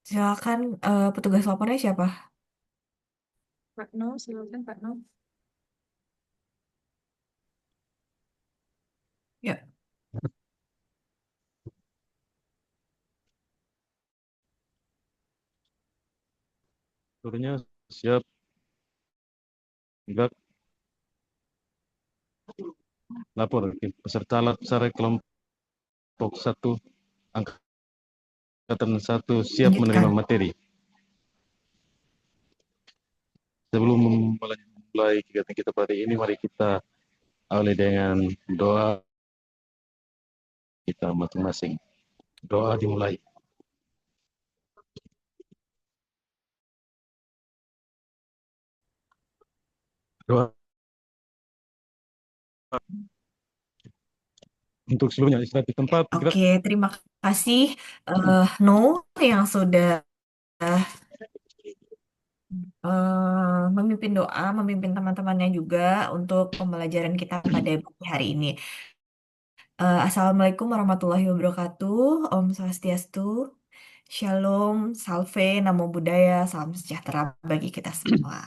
Silakan, petugas lapornya siapa? Pak No, silakan Pak No. Ya, Seluruhnya siap. Enggak lapor. Peserta latsar kelompok satu angkatan satu siap menerima lanjutkan. materi. Sebelum memulai kegiatan kita pada ini, mari kita awali dengan doa kita masing-masing. Doa dimulai. Doa untuk seluruhnya istirahat di tempat. Gerak. Oke, terima kasih No yang sudah memimpin doa, memimpin teman-temannya juga untuk pembelajaran kita pada pagi hari ini. Assalamualaikum warahmatullahi wabarakatuh. Om Swastiastu. Shalom, salve, namo buddhaya, salam sejahtera bagi kita semua.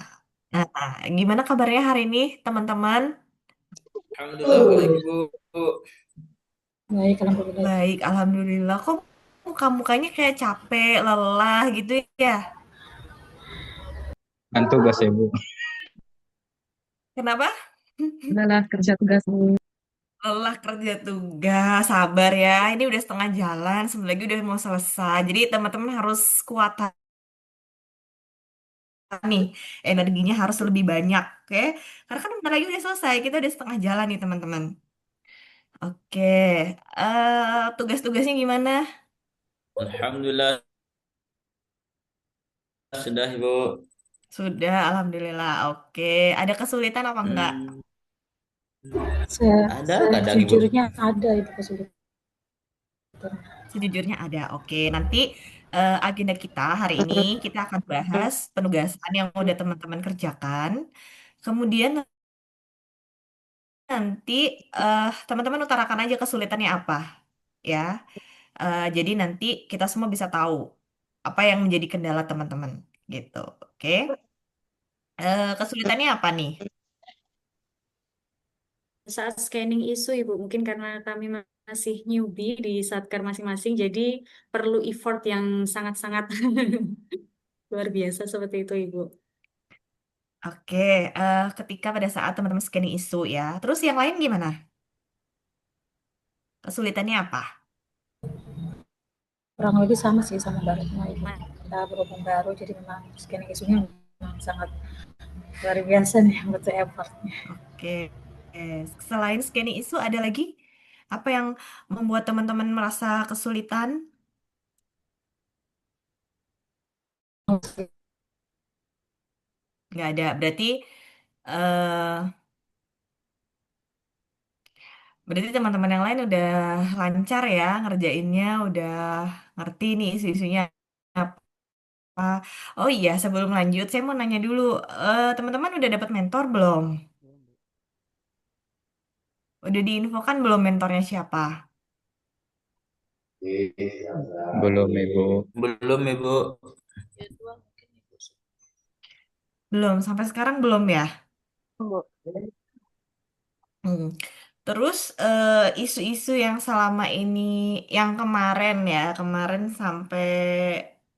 Nah, gimana kabarnya hari ini, teman-teman? Alhamdulillah baik Ibu. Baik, alhamdulillah. Baik, alhamdulillah. Kok muka-mukanya kayak capek, lelah gitu ya? Kan tugas ya Bu. Kenapa? Adalah kerja tugas Bu. Lelah kerja tugas, sabar ya. Ini udah setengah jalan, sebentar lagi udah mau selesai. Jadi teman-teman harus kuat nih, energinya harus lebih banyak, oke? Karena kan bentar lagi udah selesai, kita udah setengah jalan nih teman-teman. Oke, tugas-tugasnya gimana? Alhamdulillah sudah Ibu. Sudah, alhamdulillah. Oke, ada kesulitan apa enggak? Hmm, ada kadang Ibu. Sejujurnya ada itu kesulitan. Sejujurnya ada. Oke, nanti agenda kita hari ini kita akan bahas penugasan yang udah teman-teman kerjakan. Kemudian nanti teman-teman utarakan aja kesulitannya apa, ya. Jadi nanti kita semua bisa tahu apa yang menjadi kendala teman-teman, gitu. Oke. Kesulitannya apa nih? Saat scanning isu Ibu, mungkin karena kami masih newbie di Satker masing-masing, jadi perlu effort yang sangat-sangat luar biasa seperti itu Ibu. Oke, ketika pada saat teman-teman scanning isu ya. Terus yang lain gimana? Kesulitannya apa? Kurang lebih sama sih sama barunya Ibu. Kita berhubung baru, jadi memang scanning isunya memang sangat luar biasa nih butuh effortnya. Oke. Selain scanning isu ada lagi apa yang membuat teman-teman merasa kesulitan? Nggak ada. Eh, berarti teman-teman yang lain udah lancar ya ngerjainnya, udah ngerti nih isu-isunya apa. Oh iya, sebelum lanjut saya mau nanya dulu, teman-teman udah dapat mentor belum? Udah diinfokan belum mentornya siapa? Belum Ibu. Belum Ibu. Belum, sampai sekarang belum ya? Hmm. Terus isu-isu yang selama ini, yang kemarin ya, kemarin sampai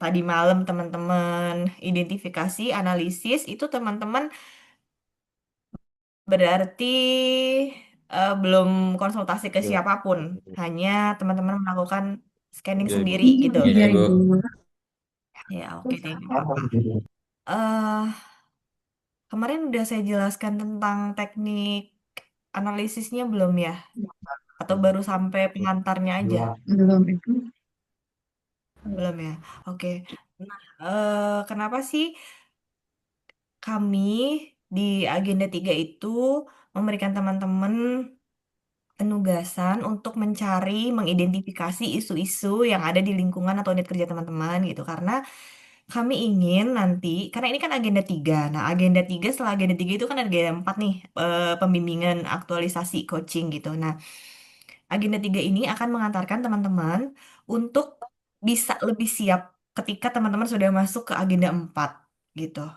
tadi malam teman-teman identifikasi, analisis, itu teman-teman berarti belum konsultasi ke Ya. siapapun, hanya teman-teman melakukan scanning Ya, Ibu. sendiri gitu. Iya Ibu. Ya, oke deh, nggak apa-apa. eh Kemarin udah saya jelaskan tentang teknik analisisnya belum ya? Atau baru sampai pengantarnya aja? Belum Ibu. Belum ya? Oke. Nah, kenapa sih kami di agenda 3 itu memberikan teman-teman penugasan untuk mencari, mengidentifikasi isu-isu yang ada di lingkungan atau unit kerja teman-teman gitu. Karena kami ingin nanti, karena ini kan agenda 3. Nah, agenda 3 setelah agenda 3 itu kan ada agenda 4 nih, pembimbingan, aktualisasi, coaching gitu. Nah, agenda 3 ini akan mengantarkan teman-teman untuk bisa lebih siap ketika teman-teman sudah masuk ke agenda 4 gitu.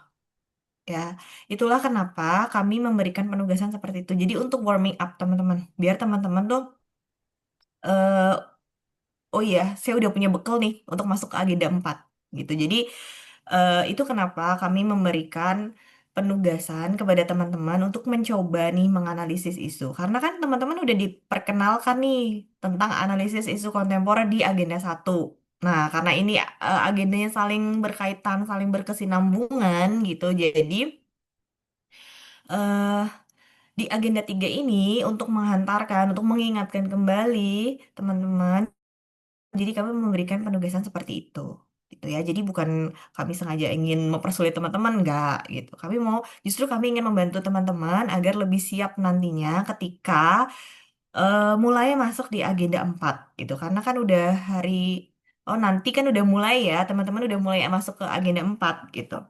Ya, itulah kenapa kami memberikan penugasan seperti itu. Jadi untuk warming up teman-teman, biar teman-teman tuh eh oh iya, saya udah punya bekal nih untuk masuk ke agenda 4 gitu. Jadi itu kenapa kami memberikan penugasan kepada teman-teman untuk mencoba nih menganalisis isu. Karena kan teman-teman udah diperkenalkan nih tentang analisis isu kontemporer di agenda 1. Nah, karena ini agendanya saling berkaitan, saling berkesinambungan gitu. Jadi eh di agenda 3 ini untuk menghantarkan, untuk mengingatkan kembali teman-teman. Jadi kami memberikan penugasan seperti itu. Gitu ya. Jadi bukan kami sengaja ingin mempersulit teman-teman, enggak gitu. Justru kami ingin membantu teman-teman agar lebih siap nantinya ketika mulai masuk di agenda 4 gitu. Karena kan udah hari, oh nanti kan udah mulai ya, teman-teman udah mulai masuk ke agenda 4 gitu.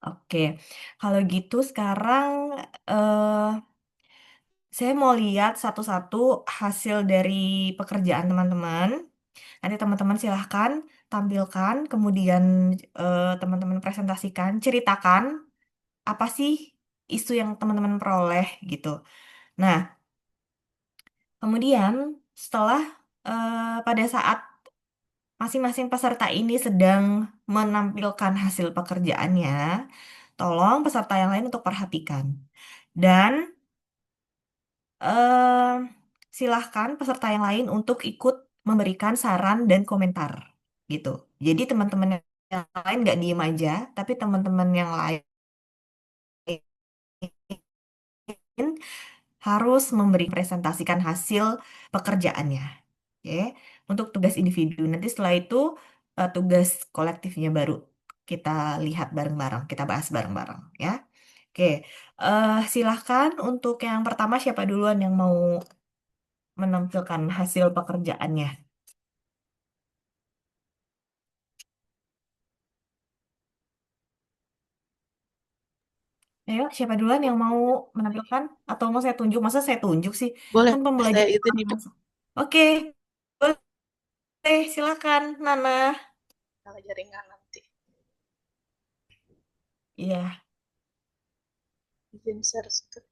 Oke, kalau gitu sekarang eh saya mau lihat satu-satu hasil dari pekerjaan teman-teman. Nanti teman-teman silahkan tampilkan, kemudian teman-teman presentasikan, ceritakan apa sih isu yang teman-teman peroleh gitu. Nah, kemudian setelah pada saat masing-masing peserta ini sedang menampilkan hasil pekerjaannya, tolong peserta yang lain untuk perhatikan. Dan eh silahkan peserta yang lain untuk ikut memberikan saran dan komentar gitu. Jadi teman-teman yang lain nggak diem aja, tapi teman-teman yang lain harus memberi presentasikan hasil pekerjaannya. Oke, untuk tugas individu. Nanti setelah itu tugas kolektifnya baru kita lihat bareng-bareng, kita bahas bareng-bareng ya. Oke, silahkan untuk yang pertama siapa duluan yang mau menampilkan hasil pekerjaannya. Ayo, siapa duluan yang mau menampilkan? Atau mau saya tunjuk? Masa saya tunjuk sih? Boleh, Kan saya pembelajaran. itu nih, Bu. Oke, boleh. Silakan, Nana. Kalau jaringan nanti. Iya, Izin share screen.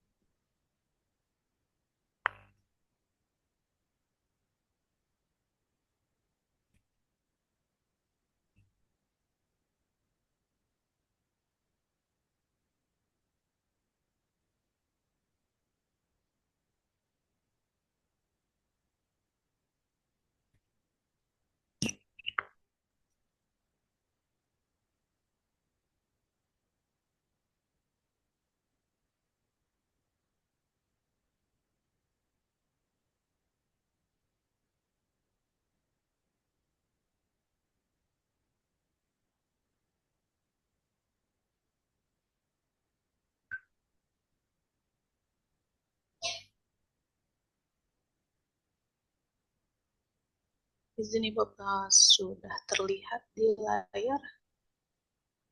Izin Ibu, sudah terlihat di layar.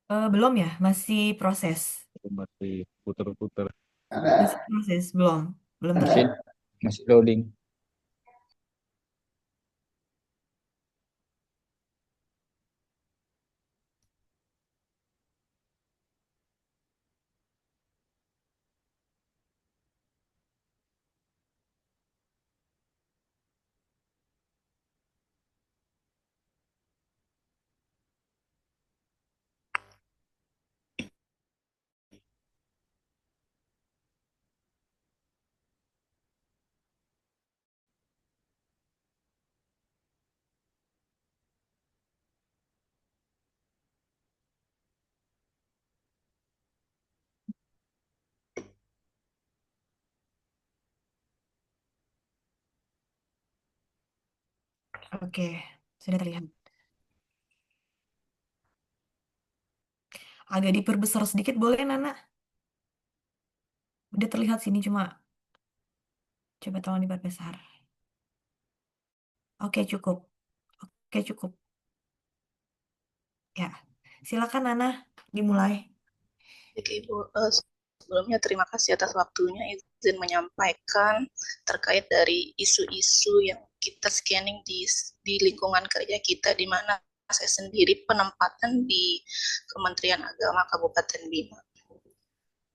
belum ya, masih proses. Masih puter-puter. Masih proses, belum. Belum Masih terlihat. masih loading. Oke, sudah terlihat. Agak diperbesar sedikit boleh, Nana? Udah terlihat sini, cuma coba tolong diperbesar. Oke, cukup. Oke, cukup. Ya, silakan Nana, dimulai. Oke, Ibu, sebelumnya terima kasih atas waktunya. Izin menyampaikan terkait dari isu-isu yang kita scanning di lingkungan kerja kita, di mana saya sendiri penempatan di Kementerian Agama Kabupaten Bima.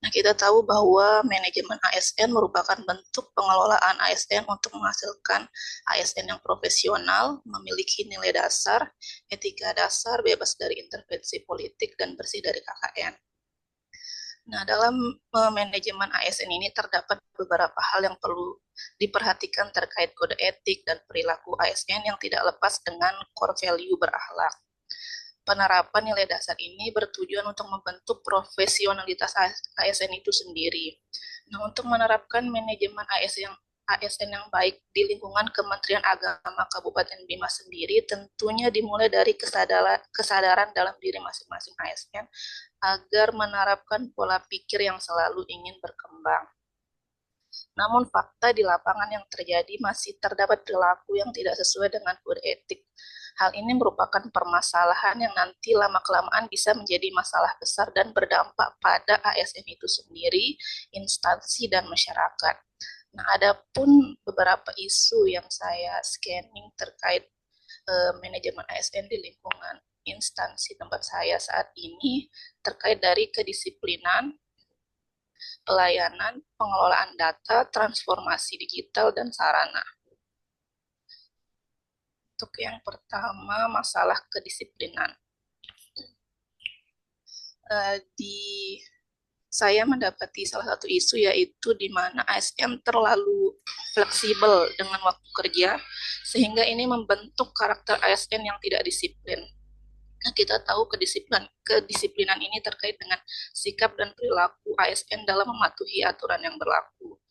Nah, kita tahu bahwa manajemen ASN merupakan bentuk pengelolaan ASN untuk menghasilkan ASN yang profesional, memiliki nilai dasar, etika dasar, bebas dari intervensi politik, dan bersih dari KKN. Nah, dalam manajemen ASN ini terdapat beberapa hal yang perlu diperhatikan terkait kode etik dan perilaku ASN yang tidak lepas dengan core value berakhlak. Penerapan nilai dasar ini bertujuan untuk membentuk profesionalitas ASN itu sendiri. Nah, untuk menerapkan manajemen ASN yang baik di lingkungan Kementerian Agama Kabupaten Bima sendiri tentunya dimulai dari kesadaran dalam diri masing-masing ASN agar menerapkan pola pikir yang selalu ingin berkembang. Namun fakta di lapangan yang terjadi masih terdapat perilaku yang tidak sesuai dengan kode etik. Hal ini merupakan permasalahan yang nanti lama-kelamaan bisa menjadi masalah besar dan berdampak pada ASN itu sendiri, instansi, dan masyarakat. Nah, ada pun beberapa isu yang saya scanning terkait manajemen ASN di lingkungan instansi tempat saya saat ini, terkait dari kedisiplinan, pelayanan, pengelolaan data, transformasi digital, dan sarana. Untuk yang pertama, masalah kedisiplinan. Saya mendapati salah satu isu yaitu di mana ASN terlalu fleksibel dengan waktu kerja, sehingga ini membentuk karakter ASN yang tidak disiplin. Nah, kita tahu kedisiplinan ini terkait dengan sikap dan perilaku ASN dalam mematuhi aturan yang berlaku.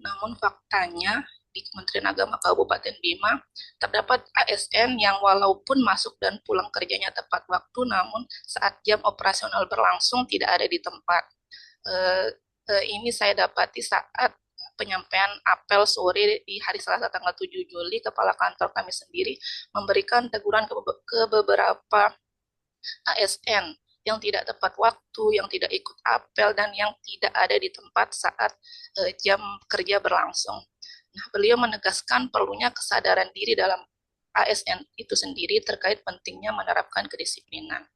Namun faktanya, di Kementerian Agama Kabupaten Bima, terdapat ASN yang walaupun masuk dan pulang kerjanya tepat waktu, namun saat jam operasional berlangsung tidak ada di tempat. Ini saya dapati saat penyampaian apel sore di hari Selasa tanggal 7 Juli, Kepala Kantor kami sendiri memberikan teguran ke beberapa ASN yang tidak tepat waktu, yang tidak ikut apel, dan yang tidak ada di tempat saat jam kerja berlangsung. Nah, beliau menegaskan perlunya kesadaran diri dalam ASN itu sendiri terkait pentingnya menerapkan kedisiplinan.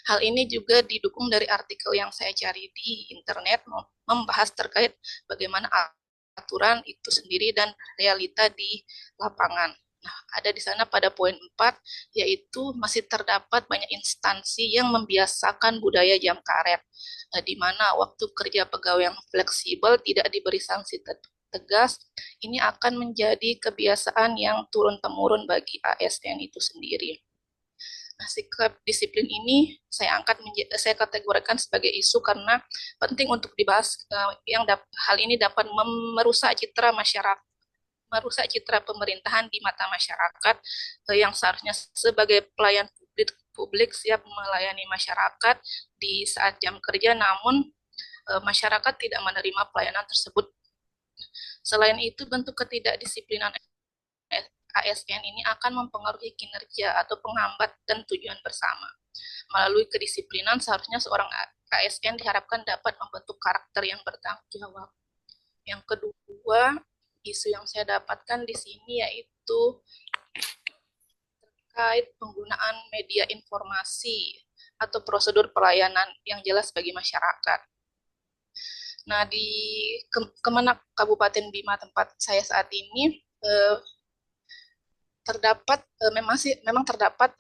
Hal ini juga didukung dari artikel yang saya cari di internet membahas terkait bagaimana aturan itu sendiri dan realita di lapangan. Nah, ada di sana pada poin 4, yaitu masih terdapat banyak instansi yang membiasakan budaya jam karet, di mana waktu kerja pegawai yang fleksibel tidak diberi sanksi tegas. Ini akan menjadi kebiasaan yang turun-temurun bagi ASN itu sendiri. Nah, sikap disiplin ini saya saya kategorikan sebagai isu karena penting untuk dibahas, hal ini dapat merusak citra masyarakat, merusak citra pemerintahan di mata masyarakat yang seharusnya sebagai pelayan publik siap melayani masyarakat di saat jam kerja, namun masyarakat tidak menerima pelayanan tersebut. Selain itu, bentuk ketidakdisiplinan ASN ini akan mempengaruhi kinerja atau penghambat dan tujuan bersama. Melalui kedisiplinan, seharusnya seorang ASN diharapkan dapat membentuk karakter yang bertanggung jawab. Yang kedua, isu yang saya dapatkan di sini yaitu terkait penggunaan media informasi atau prosedur pelayanan yang jelas bagi masyarakat. Nah, di Kemenak Kabupaten Bima tempat saya saat ini memang terdapat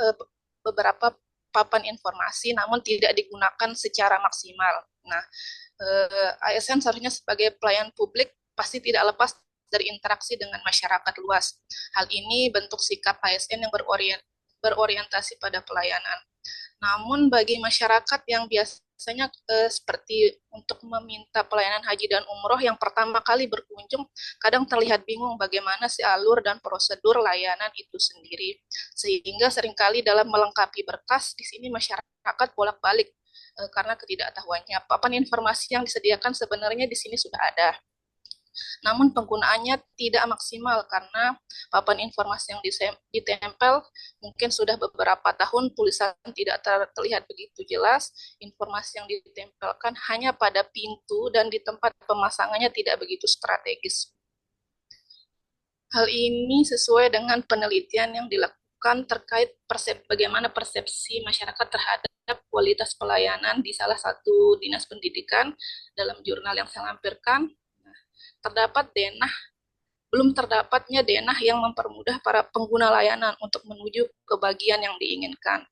beberapa papan informasi, namun tidak digunakan secara maksimal. Nah, ASN seharusnya sebagai pelayan publik pasti tidak lepas dari interaksi dengan masyarakat luas. Hal ini bentuk sikap ASN yang berorientasi pada pelayanan. Namun bagi masyarakat yang biasanya seperti untuk meminta pelayanan haji dan umroh yang pertama kali berkunjung, kadang terlihat bingung bagaimana si alur dan prosedur layanan itu sendiri. Sehingga seringkali dalam melengkapi berkas, di sini masyarakat bolak-balik karena ketidaktahuannya. Papan informasi yang disediakan sebenarnya di sini sudah ada. Namun penggunaannya tidak maksimal karena papan informasi yang ditempel mungkin sudah beberapa tahun, tulisan tidak terlihat begitu jelas, informasi yang ditempelkan hanya pada pintu dan di tempat pemasangannya tidak begitu strategis. Hal ini sesuai dengan penelitian yang terkait bagaimana persepsi masyarakat terhadap kualitas pelayanan di salah satu dinas pendidikan dalam jurnal yang saya lampirkan. Nah, terdapat denah belum terdapatnya denah yang mempermudah para pengguna layanan untuk menuju ke bagian yang diinginkan.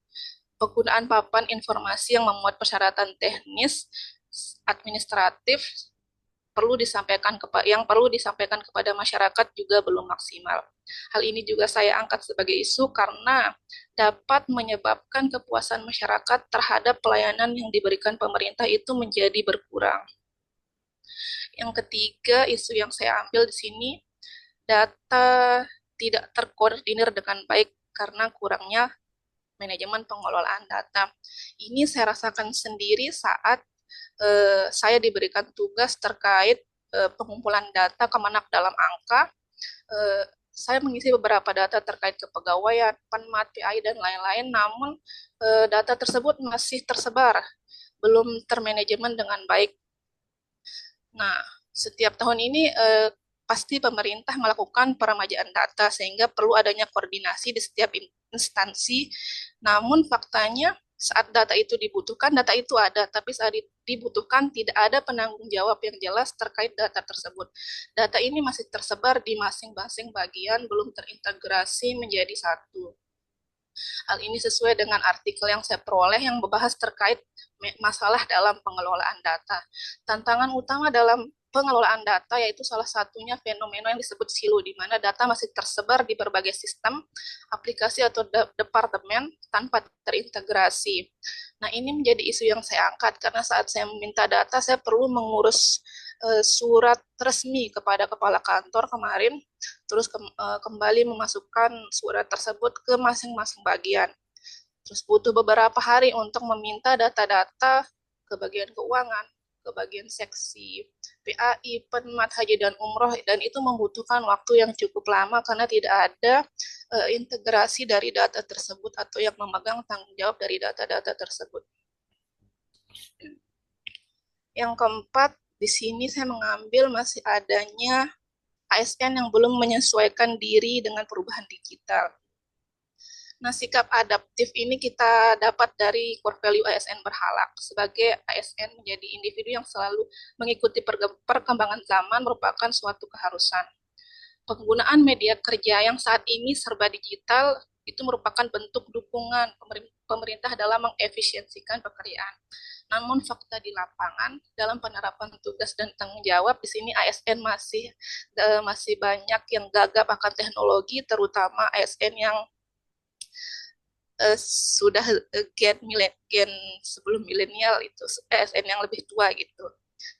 Penggunaan papan informasi yang memuat persyaratan teknis, administratif yang perlu disampaikan kepada masyarakat juga belum maksimal. Hal ini juga saya angkat sebagai isu karena dapat menyebabkan kepuasan masyarakat terhadap pelayanan yang diberikan pemerintah itu menjadi berkurang. Yang ketiga, isu yang saya ambil di sini, data tidak terkoordinir dengan baik karena kurangnya manajemen pengelolaan data. Ini saya rasakan sendiri saat saya diberikan tugas terkait pengumpulan data Kemenak dalam angka. Saya mengisi beberapa data terkait kepegawaian, penmat, PAI, dan lain-lain, namun data tersebut masih tersebar, belum termanajemen dengan baik. Nah, setiap tahun ini pasti pemerintah melakukan peremajaan data, sehingga perlu adanya koordinasi di setiap instansi. Namun faktanya saat data itu dibutuhkan, data itu ada, tapi saat dibutuhkan tidak ada penanggung jawab yang jelas terkait data tersebut. Data ini masih tersebar di masing-masing bagian, belum terintegrasi menjadi satu. Hal ini sesuai dengan artikel yang saya peroleh yang membahas terkait masalah dalam pengelolaan data. Tantangan utama dalam pengelolaan data yaitu salah satunya fenomena yang disebut silo, di mana data masih tersebar di berbagai sistem, aplikasi atau departemen tanpa terintegrasi. Nah, ini menjadi isu yang saya angkat karena saat saya meminta data, saya perlu mengurus surat resmi kepada kepala kantor kemarin, terus kembali memasukkan surat tersebut ke masing-masing bagian. Terus butuh beberapa hari untuk meminta data-data ke bagian keuangan, ke bagian seksi PAI, penmat, haji, dan umroh, dan itu membutuhkan waktu yang cukup lama karena tidak ada integrasi dari data tersebut atau yang memegang tanggung jawab dari data-data tersebut. Yang keempat, di sini saya mengambil masih adanya ASN yang belum menyesuaikan diri dengan perubahan digital. Nah, sikap adaptif ini kita dapat dari core value ASN berhalak. Sebagai ASN menjadi individu yang selalu mengikuti perkembangan zaman merupakan suatu keharusan. Penggunaan media kerja yang saat ini serba digital itu merupakan bentuk dukungan pemerintah dalam mengefisiensikan pekerjaan. Namun fakta di lapangan dalam penerapan tugas dan tanggung jawab di sini ASN masih banyak yang gagap akan teknologi, terutama ASN yang sudah gen sebelum milenial itu, ASN yang lebih tua gitu,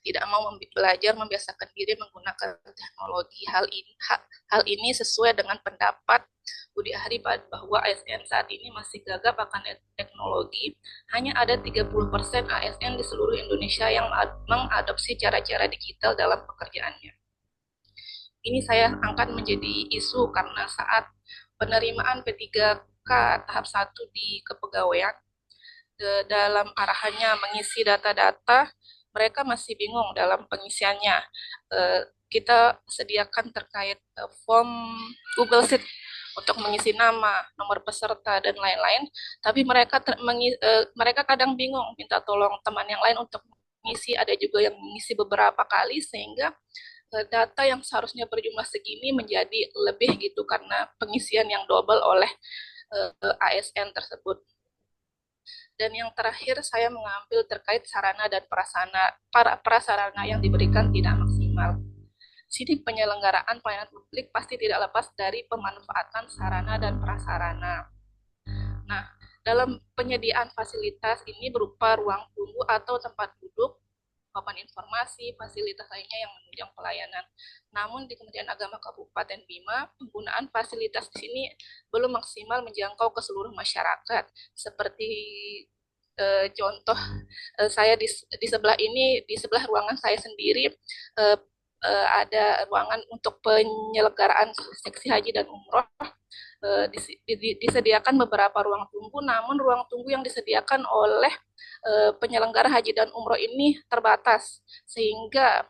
tidak mau belajar membiasakan diri menggunakan teknologi. Hal ini sesuai dengan pendapat Budi Ari bahwa ASN saat ini masih gagap akan teknologi. Hanya ada 30% ASN di seluruh Indonesia yang mengadopsi cara-cara digital dalam pekerjaannya. Ini saya angkat menjadi isu karena saat penerimaan P3K tahap 1 di kepegawaian, dalam arahannya mengisi data-data, mereka masih bingung dalam pengisiannya. Kita sediakan terkait form Google Sheet untuk mengisi nama, nomor peserta, dan lain-lain, tapi mereka kadang bingung, minta tolong teman yang lain untuk mengisi, ada juga yang mengisi beberapa kali, sehingga data yang seharusnya berjumlah segini menjadi lebih gitu karena pengisian yang double oleh ASN tersebut. Dan yang terakhir saya mengambil terkait sarana dan prasarana yang diberikan tidak maksimal. Sini penyelenggaraan pelayanan publik pasti tidak lepas dari pemanfaatan sarana dan prasarana. Nah, dalam penyediaan fasilitas ini berupa ruang tunggu atau tempat duduk, papan informasi, fasilitas lainnya yang menunjang pelayanan. Namun di Kementerian Agama Kabupaten Bima, penggunaan fasilitas di sini belum maksimal menjangkau ke seluruh masyarakat. Seperti contoh, saya di sebelah ini, di sebelah ruangan saya sendiri, ada ruangan untuk penyelenggaraan seksi haji dan umroh. Disediakan beberapa ruang tunggu, namun ruang tunggu yang disediakan oleh penyelenggara haji dan umroh ini terbatas, sehingga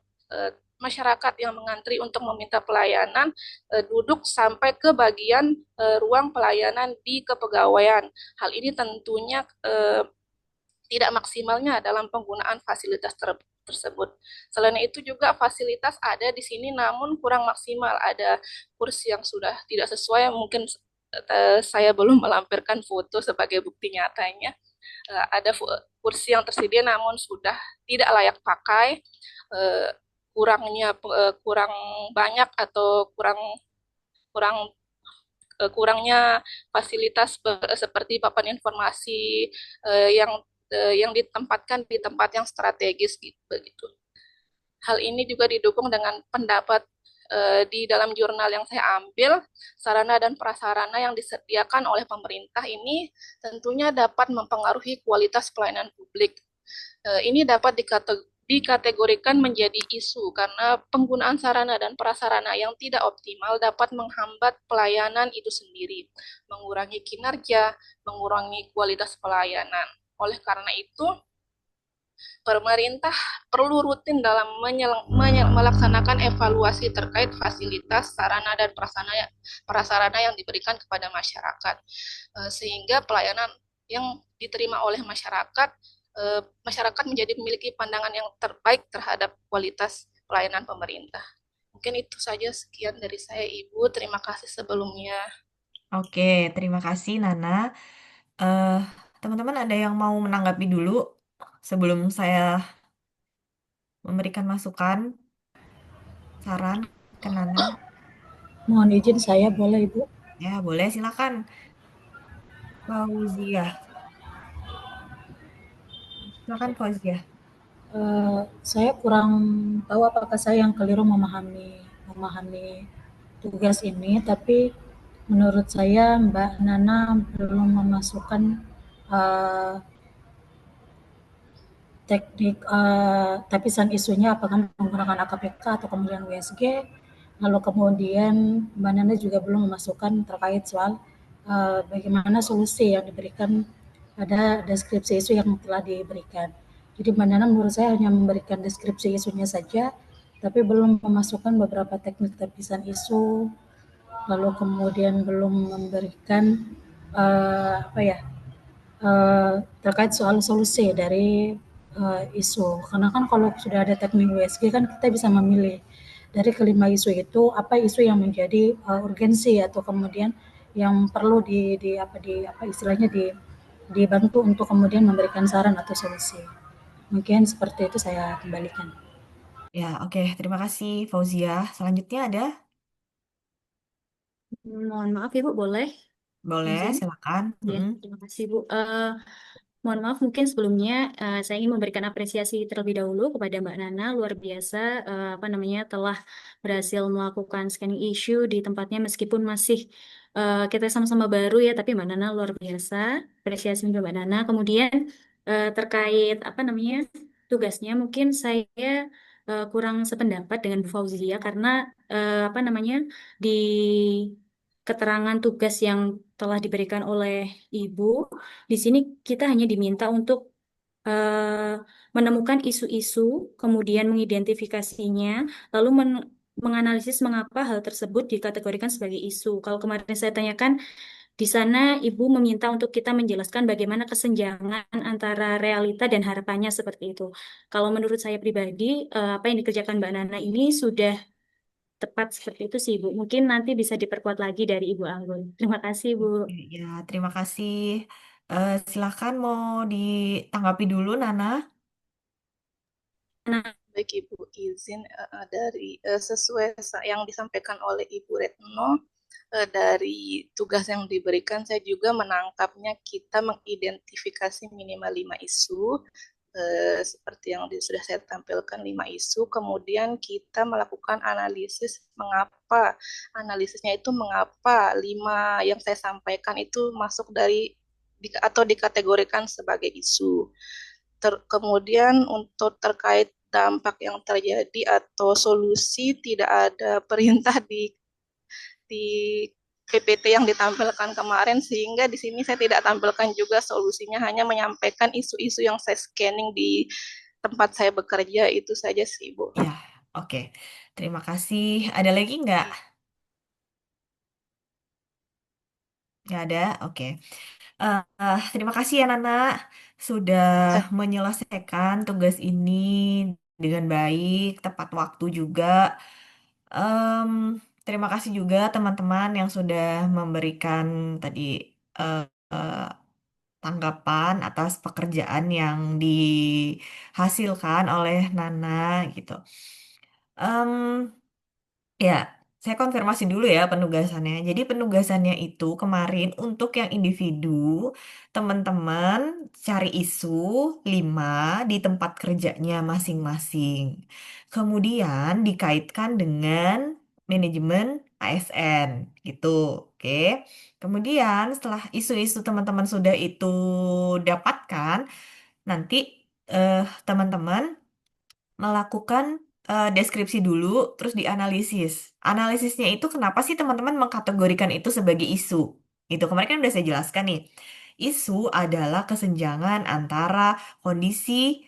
masyarakat yang mengantri untuk meminta pelayanan duduk sampai ke bagian ruang pelayanan di kepegawaian. Hal ini tentunya tidak maksimalnya dalam penggunaan fasilitas tersebut. Selain itu juga fasilitas ada di sini namun kurang maksimal. Ada kursi yang sudah tidak sesuai, mungkin saya belum melampirkan foto sebagai bukti nyatanya. Ada kursi yang tersedia namun sudah tidak layak pakai, kurang banyak atau kurang kurangnya fasilitas seperti papan informasi yang ditempatkan di tempat yang strategis gitu begitu. Hal ini juga didukung dengan pendapat di dalam jurnal yang saya ambil, sarana dan prasarana yang disediakan oleh pemerintah ini tentunya dapat mempengaruhi kualitas pelayanan publik. Ini dapat dikategorikan menjadi isu karena penggunaan sarana dan prasarana yang tidak optimal dapat menghambat pelayanan itu sendiri, mengurangi kinerja, mengurangi kualitas pelayanan. Oleh karena itu, pemerintah perlu rutin dalam melaksanakan evaluasi terkait fasilitas, sarana, dan prasarana yang diberikan kepada masyarakat, sehingga pelayanan yang diterima oleh masyarakat menjadi memiliki pandangan yang terbaik terhadap kualitas pelayanan pemerintah. Mungkin itu saja, sekian dari saya, Ibu. Terima kasih sebelumnya. Oke, terima kasih Nana. Eh, Teman-teman ada yang mau menanggapi dulu sebelum saya memberikan masukan, saran ke Nana? Mohon izin saya boleh Ibu? Ya, boleh silakan. Fauzia. Silakan Fauzia. Saya kurang tahu apakah saya yang keliru memahami tugas ini, tapi menurut saya Mbak Nana belum memasukkan teknik tapisan isunya apakah menggunakan AKPK atau kemudian WSG. Lalu kemudian Mbak Nana juga belum memasukkan terkait soal bagaimana solusi yang diberikan pada deskripsi isu yang telah diberikan. Jadi Mbak Nana menurut saya hanya memberikan deskripsi isunya saja, tapi belum memasukkan beberapa teknik tapisan isu, lalu kemudian belum memberikan terkait soal solusi dari isu. Karena kan kalau sudah ada teknik WSG kan kita bisa memilih dari kelima isu itu apa isu yang menjadi urgensi atau kemudian yang perlu istilahnya dibantu untuk kemudian memberikan saran atau solusi. Mungkin seperti itu saya kembalikan. Ya, oke. Terima kasih Fauzia. Selanjutnya ada? Mohon maaf Ibu, boleh? Boleh, Izin? silakan. Ya, terima kasih Bu. Mohon maaf, mungkin sebelumnya saya ingin memberikan apresiasi terlebih dahulu kepada Mbak Nana, luar biasa telah berhasil melakukan scanning issue di tempatnya meskipun masih kita sama-sama baru ya, tapi Mbak Nana luar biasa. Apresiasi untuk Mbak Nana. Kemudian terkait tugasnya, mungkin saya kurang sependapat dengan Bu Fauzia karena di keterangan tugas yang telah diberikan oleh Ibu. Di sini kita hanya diminta untuk menemukan isu-isu, kemudian mengidentifikasinya, lalu menganalisis mengapa hal tersebut dikategorikan sebagai isu. Kalau kemarin saya tanyakan, di sana Ibu meminta untuk kita menjelaskan bagaimana kesenjangan antara realita dan harapannya seperti itu. Kalau menurut saya pribadi, apa yang dikerjakan Mbak Nana ini sudah tepat seperti itu sih, Bu. Mungkin nanti bisa diperkuat lagi dari Ibu Anggun. Terima kasih, Bu. Ya, terima kasih. Silakan mau ditanggapi dulu, Nana. Baik Ibu, izin dari sesuai yang disampaikan oleh Ibu Retno, dari tugas yang diberikan saya juga menangkapnya kita mengidentifikasi minimal 5 isu, seperti yang sudah saya tampilkan 5 isu, kemudian kita melakukan analisisnya itu mengapa 5 yang saya sampaikan itu masuk atau dikategorikan sebagai isu. Kemudian untuk terkait dampak yang terjadi atau solusi, tidak ada perintah di PPT yang ditampilkan kemarin, sehingga di sini saya tidak tampilkan juga solusinya, hanya menyampaikan isu-isu yang saya scanning di tempat saya bekerja, itu saja sih Bu. Ya, Oke, terima kasih. Ada lagi nggak? Nggak ada? Oke. Terima kasih ya Nana sudah menyelesaikan tugas ini dengan baik, tepat waktu juga. Em, Terima kasih juga teman-teman yang sudah memberikan tadi eh, eh, tanggapan atas pekerjaan yang dihasilkan oleh Nana gitu. Em, Ya, saya konfirmasi dulu ya penugasannya. Jadi penugasannya itu kemarin untuk yang individu, teman-teman cari isu 5 di tempat kerjanya masing-masing. Kemudian dikaitkan dengan manajemen ASN gitu. Oke. Kemudian setelah isu-isu teman-teman sudah itu dapatkan, nanti teman-teman melakukan deskripsi dulu, terus dianalisis. Analisisnya itu kenapa sih teman-teman mengkategorikan itu sebagai isu? Itu kemarin kan udah saya jelaskan nih. Isu adalah kesenjangan antara kondisi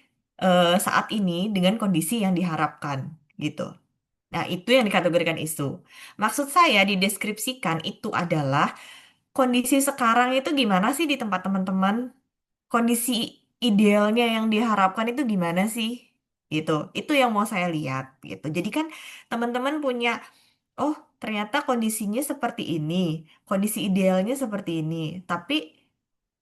saat ini dengan kondisi yang diharapkan, gitu. Nah, itu yang dikategorikan isu. Maksud saya dideskripsikan itu adalah kondisi sekarang itu gimana sih di tempat teman-teman? Kondisi idealnya yang diharapkan itu gimana sih? Gitu. Itu yang mau saya lihat gitu. Jadi kan teman-teman punya, oh ternyata kondisinya seperti ini, kondisi idealnya seperti ini, tapi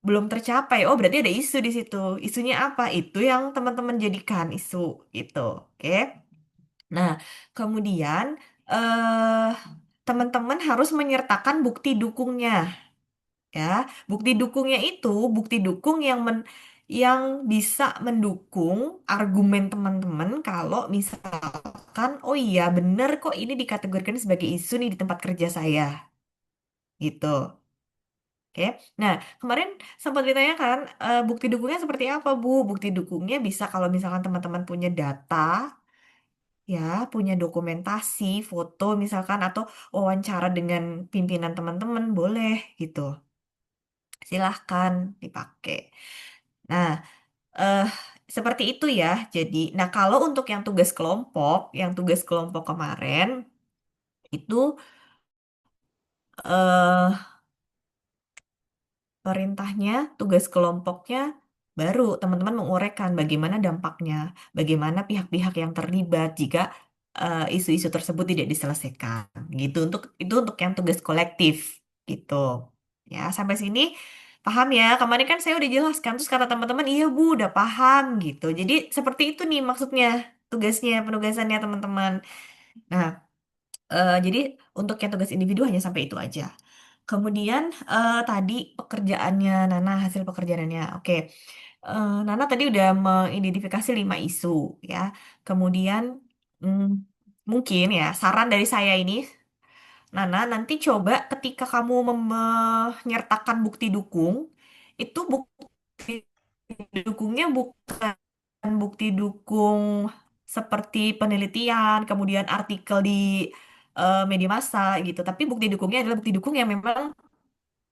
belum tercapai. Oh berarti ada isu di situ. Isunya apa? Itu yang teman-teman jadikan isu gitu. Oke. Nah, kemudian eh teman-teman harus menyertakan bukti dukungnya ya. Bukti dukungnya itu bukti dukung yang bisa mendukung argumen teman-teman kalau misalkan oh iya bener kok ini dikategorikan sebagai isu nih di tempat kerja saya gitu. Oke. Nah, kemarin sempat ditanyakan bukti dukungnya seperti apa, Bu? Bukti dukungnya bisa kalau misalkan teman-teman punya data ya, punya dokumentasi, foto misalkan atau wawancara dengan pimpinan teman-teman boleh gitu. Silahkan dipakai. Nah, eh seperti itu ya. Jadi, nah kalau untuk yang tugas kelompok kemarin itu eh perintahnya, tugas kelompoknya baru teman-teman menguraikan bagaimana dampaknya, bagaimana pihak-pihak yang terlibat jika isu-isu tersebut tidak diselesaikan. Gitu untuk yang tugas kolektif gitu. Ya, sampai sini paham ya? Kemarin kan saya udah jelaskan terus kata teman-teman, "Iya, Bu, udah paham." gitu. Jadi seperti itu nih maksudnya penugasannya teman-teman. Nah, jadi untuk yang tugas individu hanya sampai itu aja. Kemudian tadi pekerjaannya Nana, hasil pekerjaannya. Oke, Nana tadi udah mengidentifikasi 5 isu ya. Kemudian mm, mungkin ya saran dari saya ini, Nana nanti coba ketika kamu menyertakan bukti dukung, itu bukti dukungnya bukan bukti dukung seperti penelitian, kemudian artikel di media massa gitu. Tapi bukti dukungnya adalah bukti dukung yang memang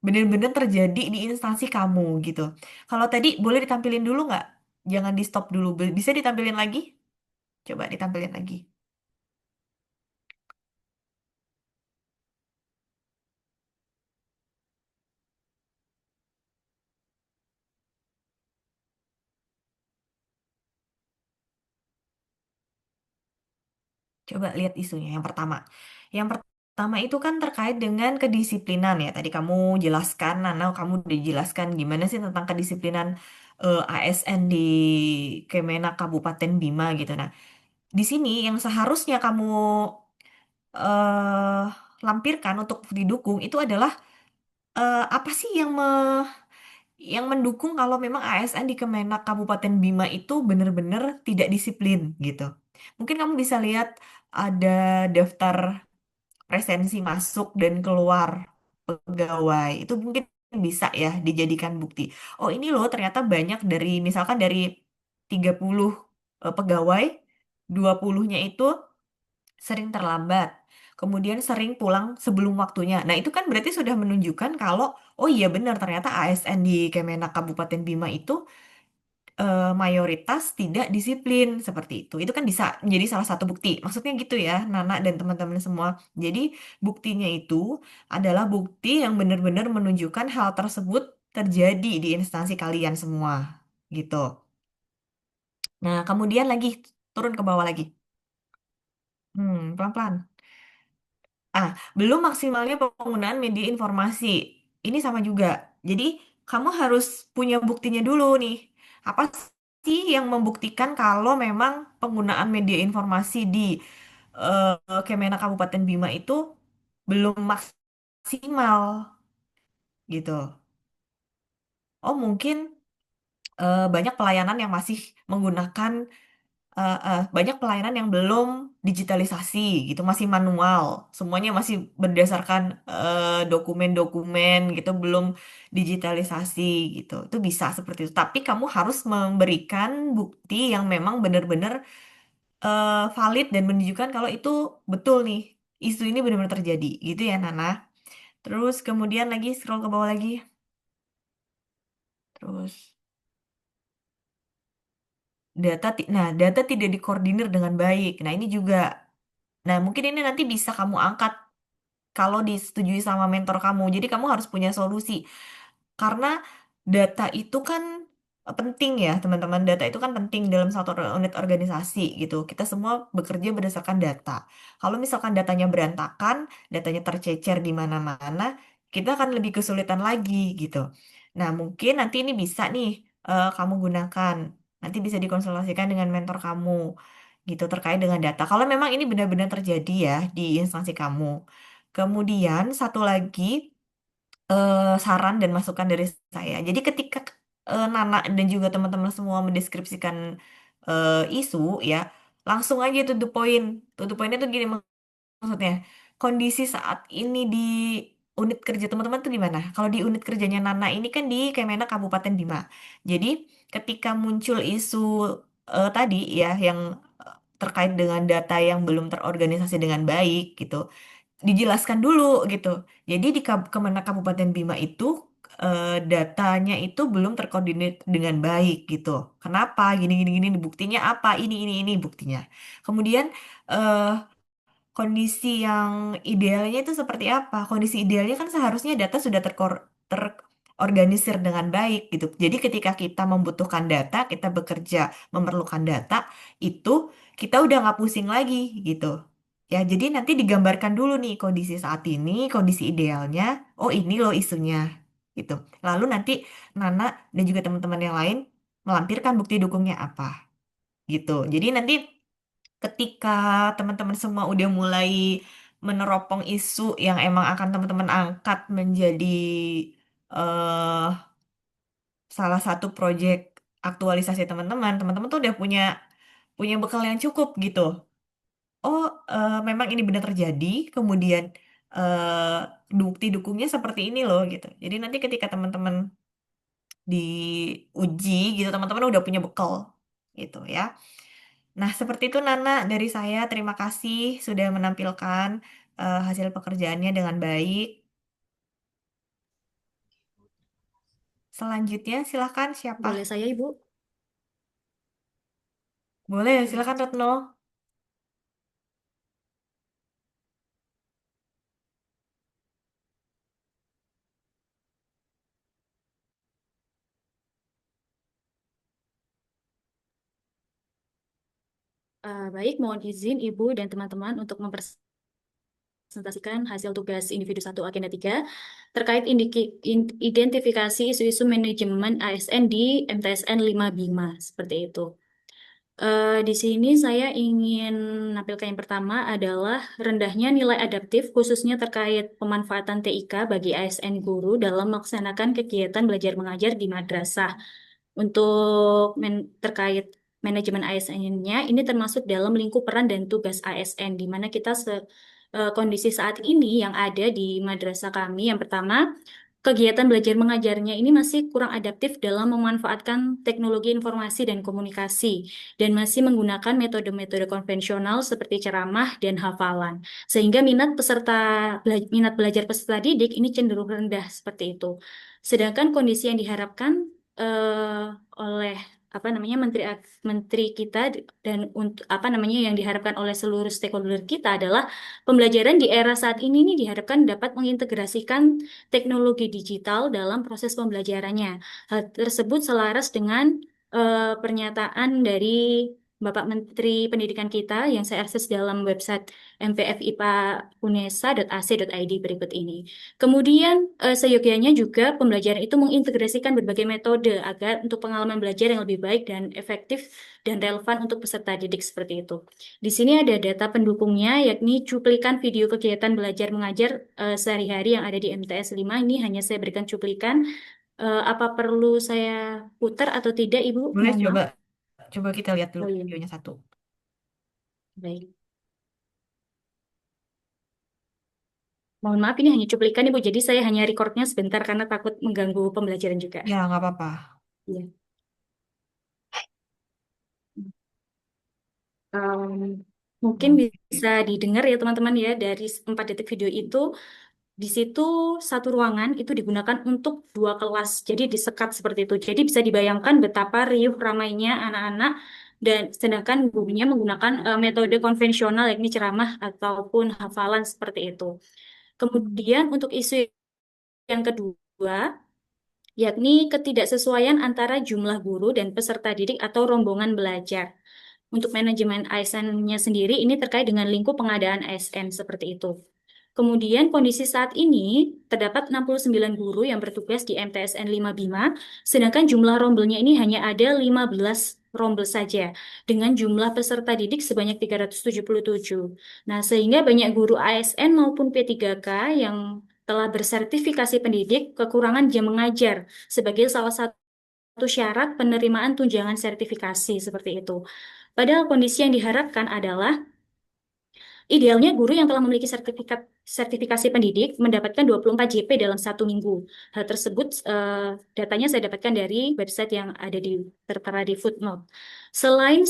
benar-benar terjadi di instansi kamu gitu. Kalau tadi boleh ditampilin dulu nggak? Jangan di stop dulu. Bisa ditampilin lagi? Coba ditampilin lagi. Coba lihat isunya. Yang pertama. Yang pertama itu kan terkait dengan kedisiplinan ya. Tadi kamu jelaskan, Nana, kamu udah jelaskan gimana sih tentang kedisiplinan ASN di Kemenak Kabupaten Bima gitu. Nah, di sini yang seharusnya kamu eh lampirkan untuk didukung itu adalah apa sih yang mendukung kalau memang ASN di Kemenak Kabupaten Bima itu benar-benar tidak disiplin gitu. Mungkin kamu bisa lihat ada daftar presensi masuk dan keluar pegawai. Itu mungkin bisa ya dijadikan bukti. Oh, ini loh ternyata banyak dari misalkan dari 30 pegawai, 20-nya itu sering terlambat. Kemudian sering pulang sebelum waktunya. Nah, itu kan berarti sudah menunjukkan kalau oh iya benar ternyata ASN di Kemenak Kabupaten Bima itu mayoritas tidak disiplin seperti itu. Itu kan bisa menjadi salah satu bukti. Maksudnya gitu ya, Nana dan teman-teman semua. Jadi buktinya itu adalah bukti yang benar-benar menunjukkan hal tersebut terjadi di instansi kalian semua, gitu. Nah, kemudian lagi turun ke bawah lagi. Pelan-pelan. Ah, belum maksimalnya penggunaan media informasi. Ini sama juga. Jadi, kamu harus punya buktinya dulu nih. Apa sih yang membuktikan kalau memang penggunaan media informasi di Kemenak Kabupaten Bima itu belum maksimal gitu. Oh, mungkin banyak pelayanan yang masih menggunakan banyak pelayanan yang belum digitalisasi gitu, masih manual. Semuanya masih berdasarkan dokumen-dokumen gitu, belum digitalisasi gitu. Itu bisa seperti itu. Tapi kamu harus memberikan bukti yang memang benar-benar valid dan menunjukkan kalau itu betul nih. Isu ini benar-benar terjadi gitu ya, Nana. Terus kemudian lagi scroll ke bawah lagi. Terus data tidak dikoordinir dengan baik. Nah, ini juga. Nah, mungkin ini nanti bisa kamu angkat kalau disetujui sama mentor kamu. Jadi kamu harus punya solusi. Karena data itu kan penting ya, teman-teman. Data itu kan penting dalam satu unit organisasi gitu. Kita semua bekerja berdasarkan data. Kalau misalkan datanya berantakan, datanya tercecer di mana-mana, kita akan lebih kesulitan lagi gitu. Nah, mungkin nanti ini bisa nih kamu gunakan. Nanti bisa dikonsultasikan dengan mentor kamu gitu terkait dengan data. Kalau memang ini benar-benar terjadi ya di instansi kamu. Kemudian satu lagi saran dan masukan dari saya. Jadi ketika Nana dan juga teman-teman semua mendeskripsikan isu ya, langsung aja to the point. To the point itu gini maksudnya. Kondisi saat ini di unit kerja teman-teman tuh di mana? Kalau di unit kerjanya Nana ini kan di Kemenak Kabupaten Bima. Jadi ketika muncul isu tadi ya yang terkait dengan data yang belum terorganisasi dengan baik gitu dijelaskan dulu gitu. Jadi di Kemenak Kabupaten Bima itu datanya itu belum terkoordinir dengan baik gitu. Kenapa? Gini gini gini buktinya apa? Ini buktinya. Kemudian eh, kondisi yang idealnya itu seperti apa? Kondisi idealnya kan seharusnya data sudah terorganisir dengan baik gitu. Jadi ketika kita membutuhkan data, kita bekerja memerlukan data, itu kita udah nggak pusing lagi gitu. Ya, jadi nanti digambarkan dulu nih kondisi saat ini, kondisi idealnya. Oh, ini loh isunya gitu. Lalu nanti Nana dan juga teman-teman yang lain melampirkan bukti dukungnya apa gitu. Jadi nanti ketika teman-teman semua udah mulai meneropong isu yang emang akan teman-teman angkat menjadi eh salah satu proyek aktualisasi teman-teman, teman-teman tuh udah punya punya bekal yang cukup gitu. Oh, memang ini benar terjadi, kemudian bukti dukungnya seperti ini loh gitu. Jadi nanti ketika teman-teman diuji gitu, teman-teman udah punya bekal gitu ya. Nah, seperti itu Nana dari saya. Terima kasih sudah menampilkan hasil pekerjaannya dengan baik. Selanjutnya silahkan siapa? Boleh saya, Ibu? Boleh, silahkan Retno. Baik, mohon izin Ibu dan teman-teman untuk mempresentasikan hasil tugas individu 1 agenda 3 terkait identifikasi isu-isu manajemen ASN di MTSN 5 Bima, seperti itu. Di sini saya ingin menampilkan yang pertama adalah rendahnya nilai adaptif khususnya terkait pemanfaatan TIK bagi ASN guru dalam melaksanakan kegiatan belajar mengajar di madrasah. Untuk terkait manajemen ASN-nya, ini termasuk dalam lingkup peran dan tugas ASN, di mana kita kondisi saat ini yang ada di madrasah kami, yang pertama, kegiatan belajar mengajarnya ini masih kurang adaptif dalam memanfaatkan teknologi informasi dan komunikasi, dan masih menggunakan metode-metode konvensional seperti ceramah dan hafalan, sehingga minat belajar peserta didik ini cenderung rendah seperti itu. Sedangkan kondisi yang diharapkan oleh apa namanya menteri kita dan untuk apa namanya yang diharapkan oleh seluruh stakeholder kita adalah pembelajaran di era saat ini nih diharapkan dapat mengintegrasikan teknologi digital dalam proses pembelajarannya. Hal tersebut selaras dengan pernyataan dari Bapak Menteri Pendidikan kita yang saya akses dalam website mvfipa.unesa.ac.id berikut ini. Kemudian seyogyanya juga pembelajaran itu mengintegrasikan berbagai metode agar untuk pengalaman belajar yang lebih baik dan efektif dan relevan untuk peserta didik seperti itu. Di sini ada data pendukungnya yakni cuplikan video kegiatan belajar mengajar sehari-hari yang ada di MTS 5. Ini hanya saya berikan cuplikan. Apa perlu saya putar atau tidak, Ibu? Boleh Mohon coba maaf. coba kita lihat dulu Oh iya, videonya satu. baik. Mohon maaf, ini hanya cuplikan, Ibu. Jadi saya hanya recordnya sebentar karena takut mengganggu pembelajaran juga. Ya, nggak apa-apa. Iya. Um, Mungkin Oke. bisa didengar ya teman-teman ya dari 4 detik video itu di situ satu ruangan itu digunakan untuk 2 kelas jadi disekat seperti itu jadi bisa dibayangkan betapa riuh ramainya anak-anak dan sedangkan gurunya menggunakan metode konvensional yakni ceramah ataupun hafalan seperti itu. Kemudian untuk isu yang kedua yakni ketidaksesuaian antara jumlah guru dan peserta didik atau rombongan belajar. Untuk manajemen ASN-nya sendiri, ini terkait dengan lingkup pengadaan ASN seperti itu. Kemudian kondisi saat ini terdapat 69 guru yang bertugas di MTSN 5 Bima, sedangkan jumlah rombelnya ini hanya ada 15 rombel saja, dengan jumlah peserta didik sebanyak 377. Nah, sehingga banyak guru ASN maupun P3K yang telah bersertifikasi pendidik kekurangan jam mengajar sebagai salah satu syarat penerimaan tunjangan sertifikasi seperti itu. Padahal kondisi yang diharapkan adalah idealnya guru yang telah memiliki sertifikasi pendidik mendapatkan 24 JP dalam 1 minggu. Hal tersebut datanya saya dapatkan dari website yang ada tertera di footnote. Selain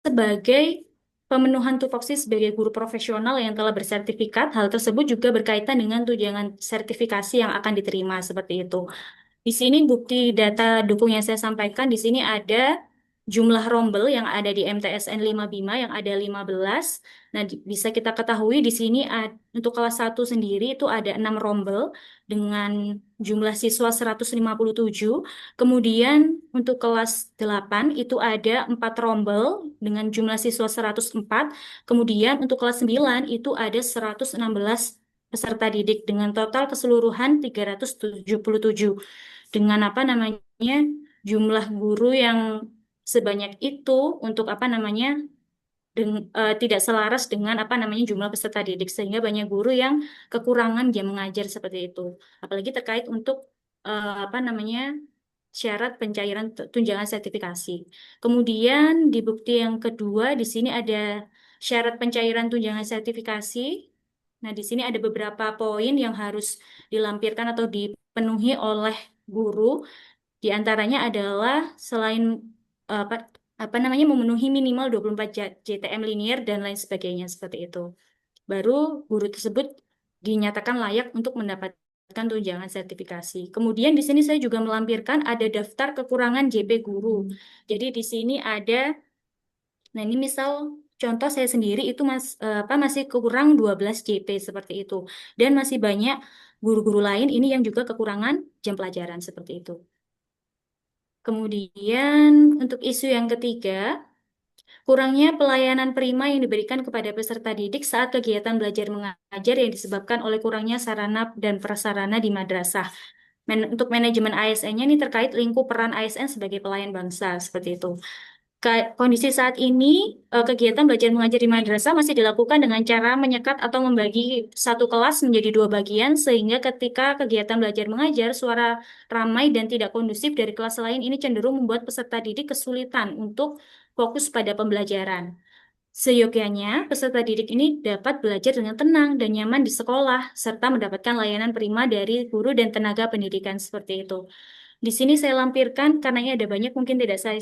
sebagai pemenuhan tupoksi sebagai guru profesional yang telah bersertifikat, hal tersebut juga berkaitan dengan tunjangan sertifikasi yang akan diterima seperti itu. Di sini bukti data dukung yang saya sampaikan, di sini ada jumlah rombel yang ada di MTSN 5 Bima yang ada 15. Nah, bisa kita ketahui di sini untuk kelas 1 sendiri itu ada 6 rombel dengan jumlah siswa 157. Kemudian untuk kelas 8 itu ada 4 rombel dengan jumlah siswa 104. Kemudian untuk kelas 9 itu ada 116 peserta didik dengan total keseluruhan 377 dengan apa namanya jumlah guru yang sebanyak itu untuk apa namanya tidak selaras dengan apa namanya jumlah peserta didik sehingga banyak guru yang kekurangan jam mengajar seperti itu. Apalagi terkait untuk apa namanya syarat pencairan tunjangan sertifikasi. Kemudian di bukti yang kedua di sini ada syarat pencairan tunjangan sertifikasi. Nah, di sini ada beberapa poin yang harus dilampirkan atau dipenuhi oleh guru. Di antaranya adalah selain apa apa namanya memenuhi minimal 24 JTM linear dan lain sebagainya seperti itu. Baru guru tersebut dinyatakan layak untuk mendapatkan tunjangan sertifikasi. Kemudian di sini saya juga melampirkan ada daftar kekurangan JP guru. Jadi di sini ada, nah ini misal contoh saya sendiri itu masih kurang 12 JP seperti itu. Dan masih banyak guru-guru lain ini yang juga kekurangan jam pelajaran seperti itu. Kemudian untuk isu yang ketiga, kurangnya pelayanan prima yang diberikan kepada peserta didik saat kegiatan belajar mengajar yang disebabkan oleh kurangnya sarana dan prasarana di madrasah. Untuk manajemen ASN-nya ini terkait lingkup peran ASN sebagai pelayan bangsa seperti itu. Kondisi saat ini kegiatan belajar mengajar di madrasah masih dilakukan dengan cara menyekat atau membagi satu kelas menjadi 2 bagian sehingga ketika kegiatan belajar mengajar suara ramai dan tidak kondusif dari kelas lain ini cenderung membuat peserta didik kesulitan untuk fokus pada pembelajaran. Seyogyanya, peserta didik ini dapat belajar dengan tenang dan nyaman di sekolah serta mendapatkan layanan prima dari guru dan tenaga pendidikan seperti itu. Di sini saya lampirkan karena ini ada banyak mungkin tidak saya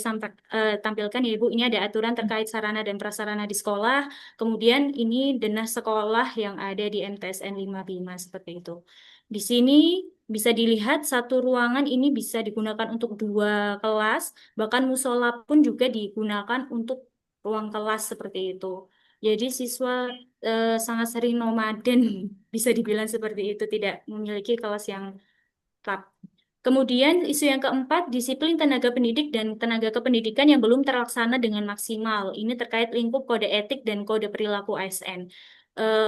tampilkan ya Ibu. Ini ada aturan terkait sarana dan prasarana di sekolah. Kemudian ini denah sekolah yang ada di MTSN 5 Bima seperti itu. Di sini bisa dilihat satu ruangan ini bisa digunakan untuk 2 kelas, bahkan musola pun juga digunakan untuk ruang kelas seperti itu. Jadi siswa sangat sering nomaden, bisa dibilang seperti itu, tidak memiliki kelas yang tetap. Kemudian isu yang keempat, disiplin tenaga pendidik dan tenaga kependidikan yang belum terlaksana dengan maksimal. Ini terkait lingkup kode etik dan kode perilaku ASN.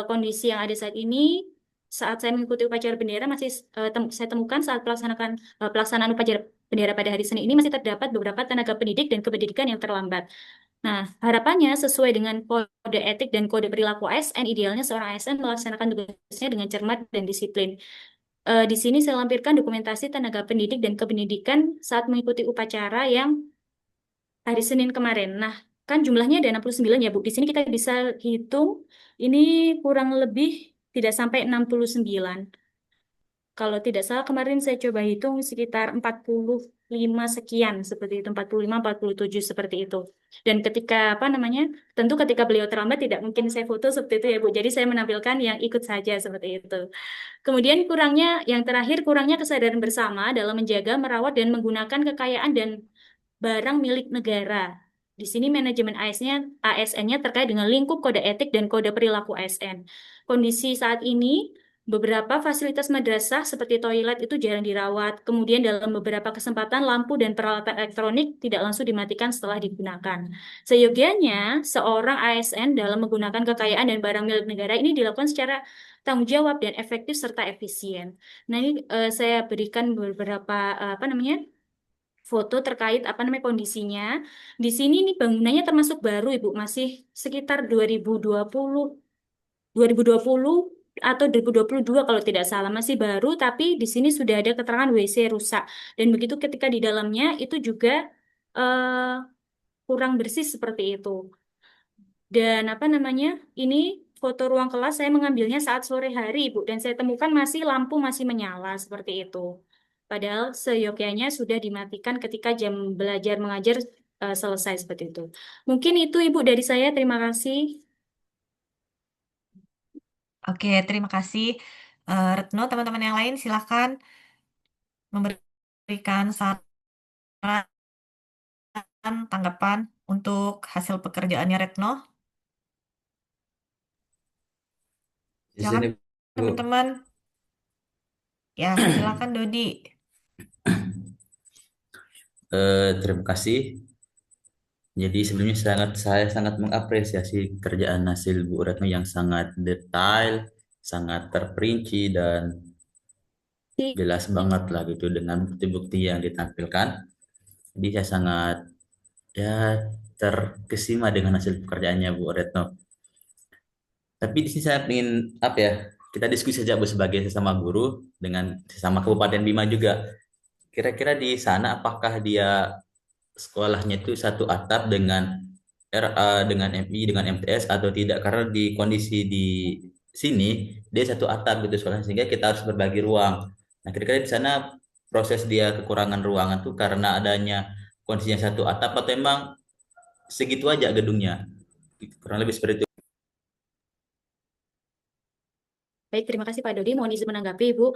Kondisi yang ada saat ini, saat saya mengikuti upacara bendera masih saya temukan saat pelaksanaan upacara bendera pada hari Senin ini masih terdapat beberapa tenaga pendidik dan kependidikan yang terlambat. Nah, harapannya sesuai dengan kode etik dan kode perilaku ASN, idealnya seorang ASN melaksanakan tugasnya dengan cermat dan disiplin. Di sini saya lampirkan dokumentasi tenaga pendidik dan kependidikan saat mengikuti upacara yang hari Senin kemarin. Nah, kan jumlahnya ada 69 ya, Bu. Di sini kita bisa hitung, ini kurang lebih tidak sampai 69. Kalau tidak salah kemarin saya coba hitung sekitar 45 sekian seperti itu, 45, 47 seperti itu. Dan ketika apa namanya? Tentu ketika beliau terlambat tidak mungkin saya foto seperti itu ya, Bu. Jadi saya menampilkan yang ikut saja seperti itu. Kemudian kurangnya, yang terakhir kurangnya kesadaran bersama dalam menjaga, merawat, dan menggunakan kekayaan dan barang milik negara. Di sini manajemen ASN-nya terkait dengan lingkup kode etik dan kode perilaku ASN. Kondisi saat ini, beberapa fasilitas madrasah seperti toilet itu jarang dirawat. Kemudian dalam beberapa kesempatan lampu dan peralatan elektronik tidak langsung dimatikan setelah digunakan. Seyogianya, seorang ASN dalam menggunakan kekayaan dan barang milik negara ini dilakukan secara tanggung jawab dan efektif serta efisien. Nah, ini saya berikan beberapa apa namanya? Foto terkait apa namanya kondisinya. Di sini nih bangunannya termasuk baru Ibu, masih sekitar 2020 atau 2022 kalau tidak salah, masih baru tapi di sini sudah ada keterangan WC rusak. Dan begitu ketika di dalamnya itu juga eh, kurang bersih seperti itu. Dan apa namanya? Ini foto ruang kelas saya mengambilnya saat sore hari, Ibu, dan saya temukan lampu masih menyala seperti itu. Padahal seyogyanya sudah dimatikan ketika jam belajar mengajar selesai seperti itu. Mungkin itu Ibu dari saya. Terima kasih. Oke, terima kasih. Retno, teman-teman yang lain silakan memberikan saran, tanggapan untuk hasil pekerjaannya Retno. Silakan Izin Ibu. teman-teman. Ya, silakan Dodi. Terima kasih. Jadi sebelumnya saya sangat mengapresiasi kerjaan hasil Bu Retno yang sangat detail, sangat terperinci dan jelas banget lah gitu dengan bukti-bukti yang ditampilkan. Jadi saya sangat ya terkesima dengan hasil pekerjaannya Bu Retno. Tapi di sini saya ingin apa ya? Kita diskusi saja Bu sebagai sesama guru dengan sesama Kabupaten Bima juga. Kira-kira di sana apakah dia sekolahnya itu satu atap dengan RA, dengan MI, dengan MTS atau tidak? Karena di kondisi di sini dia satu atap gitu sekolahnya sehingga kita harus berbagi ruang. Nah, kira-kira di sana proses dia kekurangan ruangan tuh karena adanya kondisinya satu atap atau emang segitu aja gedungnya? Kurang lebih seperti itu. Baik, terima kasih Pak Dodi. Mohon izin menanggapi, Ibu.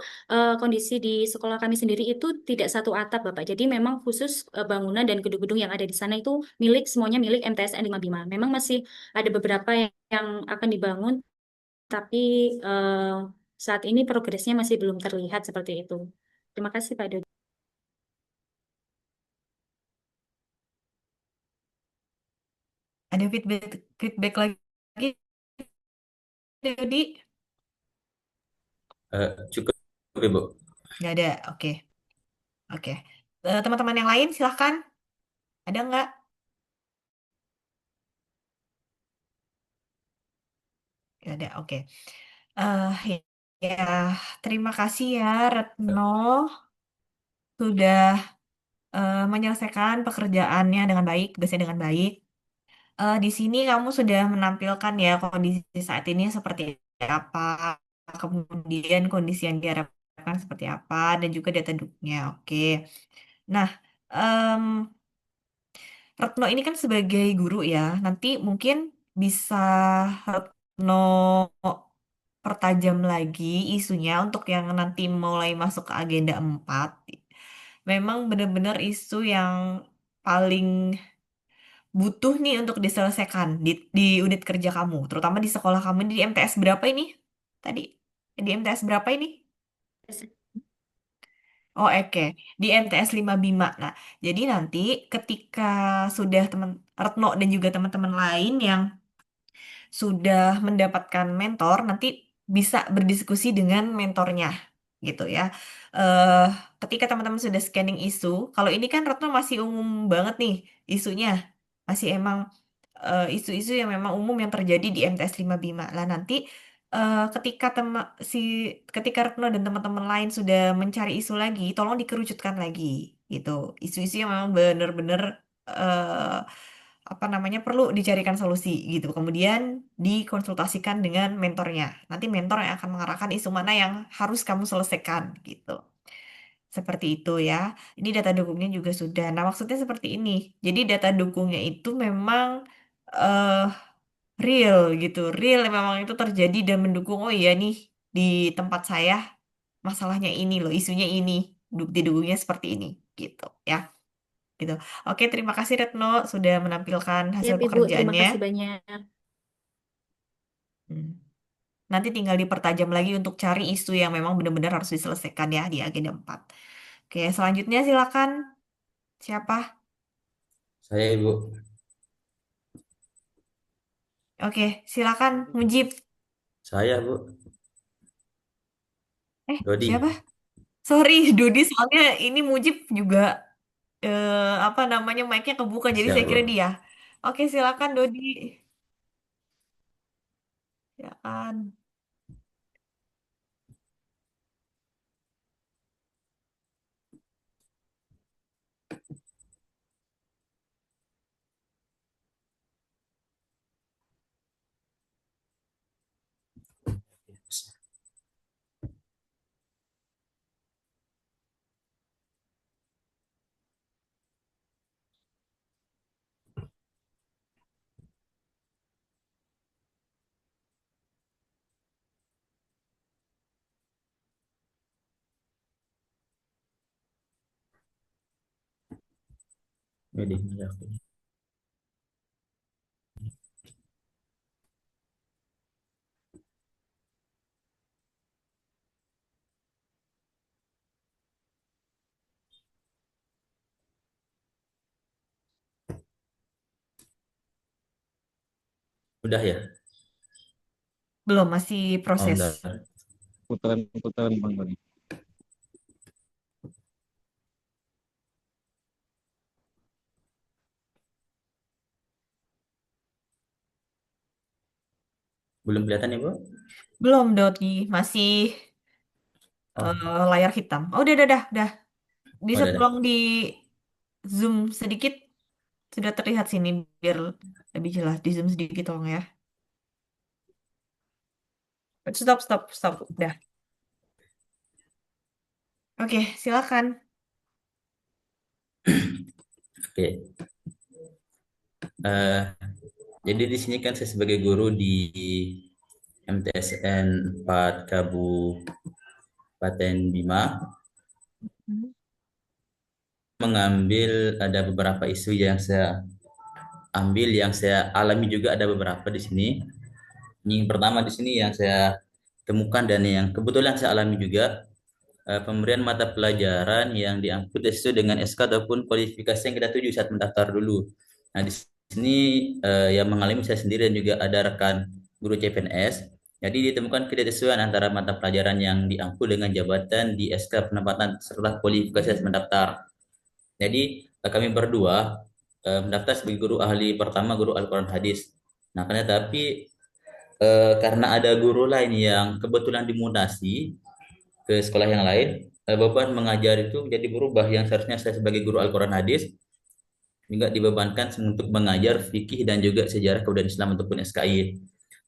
Kondisi di sekolah kami sendiri itu tidak satu atap, Bapak. Jadi memang khusus bangunan dan gedung-gedung yang ada di sana itu semuanya milik MTSN 5 Bima. Memang masih ada beberapa yang akan dibangun, tapi saat ini progresnya masih belum terlihat seperti itu. Terima kasih Pak Dodi. Ada feedback lagi, Dodi? Cukup Ibu. Nggak ada, oke. Oke. Teman-teman yang lain silahkan. Ada nggak? Nggak ada, oke. Eh, ya, terima kasih ya Retno sudah menyelesaikan pekerjaannya dengan baik, tugasnya dengan baik. Di sini kamu sudah menampilkan ya kondisi saat ini seperti apa, kemudian kondisi yang diharapkan diterapkan seperti apa dan juga data duknya. Oke. Nah, em, Retno ini kan sebagai guru ya, nanti mungkin bisa Retno pertajam lagi isunya untuk yang nanti mulai masuk ke agenda 4. Memang benar-benar isu yang paling butuh nih untuk diselesaikan di unit kerja kamu, terutama di sekolah kamu di MTS berapa ini? Tadi di MTS berapa ini? Oh, oke. Di MTS 5 Bima. Nah, jadi nanti ketika sudah teman Retno dan juga teman-teman lain yang sudah mendapatkan mentor, nanti bisa berdiskusi dengan mentornya, gitu ya. eh Ketika teman-teman sudah scanning isu, kalau ini kan Retno masih umum banget nih isunya, masih emang isu-isu yang memang umum yang terjadi di MTS 5 Bima. Lah nanti ketika si ketika Retno dan teman-teman lain sudah mencari isu lagi, tolong dikerucutkan lagi, gitu. Isu-isu yang memang benar-benar apa namanya perlu dicarikan solusi gitu. Kemudian dikonsultasikan dengan mentornya. Nanti mentor yang akan mengarahkan isu mana yang harus kamu selesaikan gitu. Seperti itu ya. Ini data dukungnya juga sudah. Nah, maksudnya seperti ini. Jadi data dukungnya itu memang eh real gitu. Real memang itu terjadi dan mendukung. Oh iya nih di tempat saya masalahnya ini loh, isunya ini. Bukti dukungnya seperti ini gitu ya. Gitu. Oke, terima kasih Retno sudah menampilkan Ya, hasil Ibu, terima pekerjaannya. kasih banyak. Hmm. Nanti tinggal dipertajam lagi untuk cari isu yang memang benar-benar harus diselesaikan ya di agenda 4. Oke, selanjutnya silakan. Siapa? Saya Ibu, Oke, silakan Mujib. saya Bu, Siapa? Dodi. Sorry, Dodi soalnya ini Mujib juga apa namanya mic-nya kebuka jadi Siap saya Bu. kira dia. Oke, silakan Dodi. Silakan. Dodi, udah ya? Belum, masih Oh, proses. udah. Putaran-putaran Bang Doni. Belum kelihatan ya Bu? Belum, Dodi. Masih Oh, layar hitam. Oh, udah. oh Bisa udah, tolong udah. di zoom sedikit. Sudah terlihat sini biar lebih jelas. Di zoom sedikit tolong ya. Stop. Udah. Oke, silakan. Oke. Eh, jadi di sini kan saya sebagai guru di MTSN 4 Kabupaten Bima Hmm. mengambil ada beberapa isu yang saya ambil, yang saya alami juga ada beberapa di sini. Yang pertama di sini yang saya temukan dan yang kebetulan saya alami juga, pemberian mata pelajaran yang diangkut sesuai dengan SK ataupun kualifikasi yang kita tuju saat mendaftar dulu. Nah, di sini yang mengalami saya sendiri dan juga ada rekan guru CPNS. Jadi ditemukan ketidaksesuaian antara mata pelajaran yang diangkut dengan jabatan di SK penempatan serta kualifikasi saat mendaftar. Jadi kami berdua mendaftar sebagai guru ahli pertama, guru Al-Quran Hadis. Nah, karena ada guru lain yang kebetulan dimutasi ke sekolah yang lain, beban mengajar itu jadi berubah. Yang seharusnya saya sebagai guru Al-Quran Hadis juga dibebankan untuk mengajar fikih dan juga sejarah kebudayaan Islam ataupun SKI.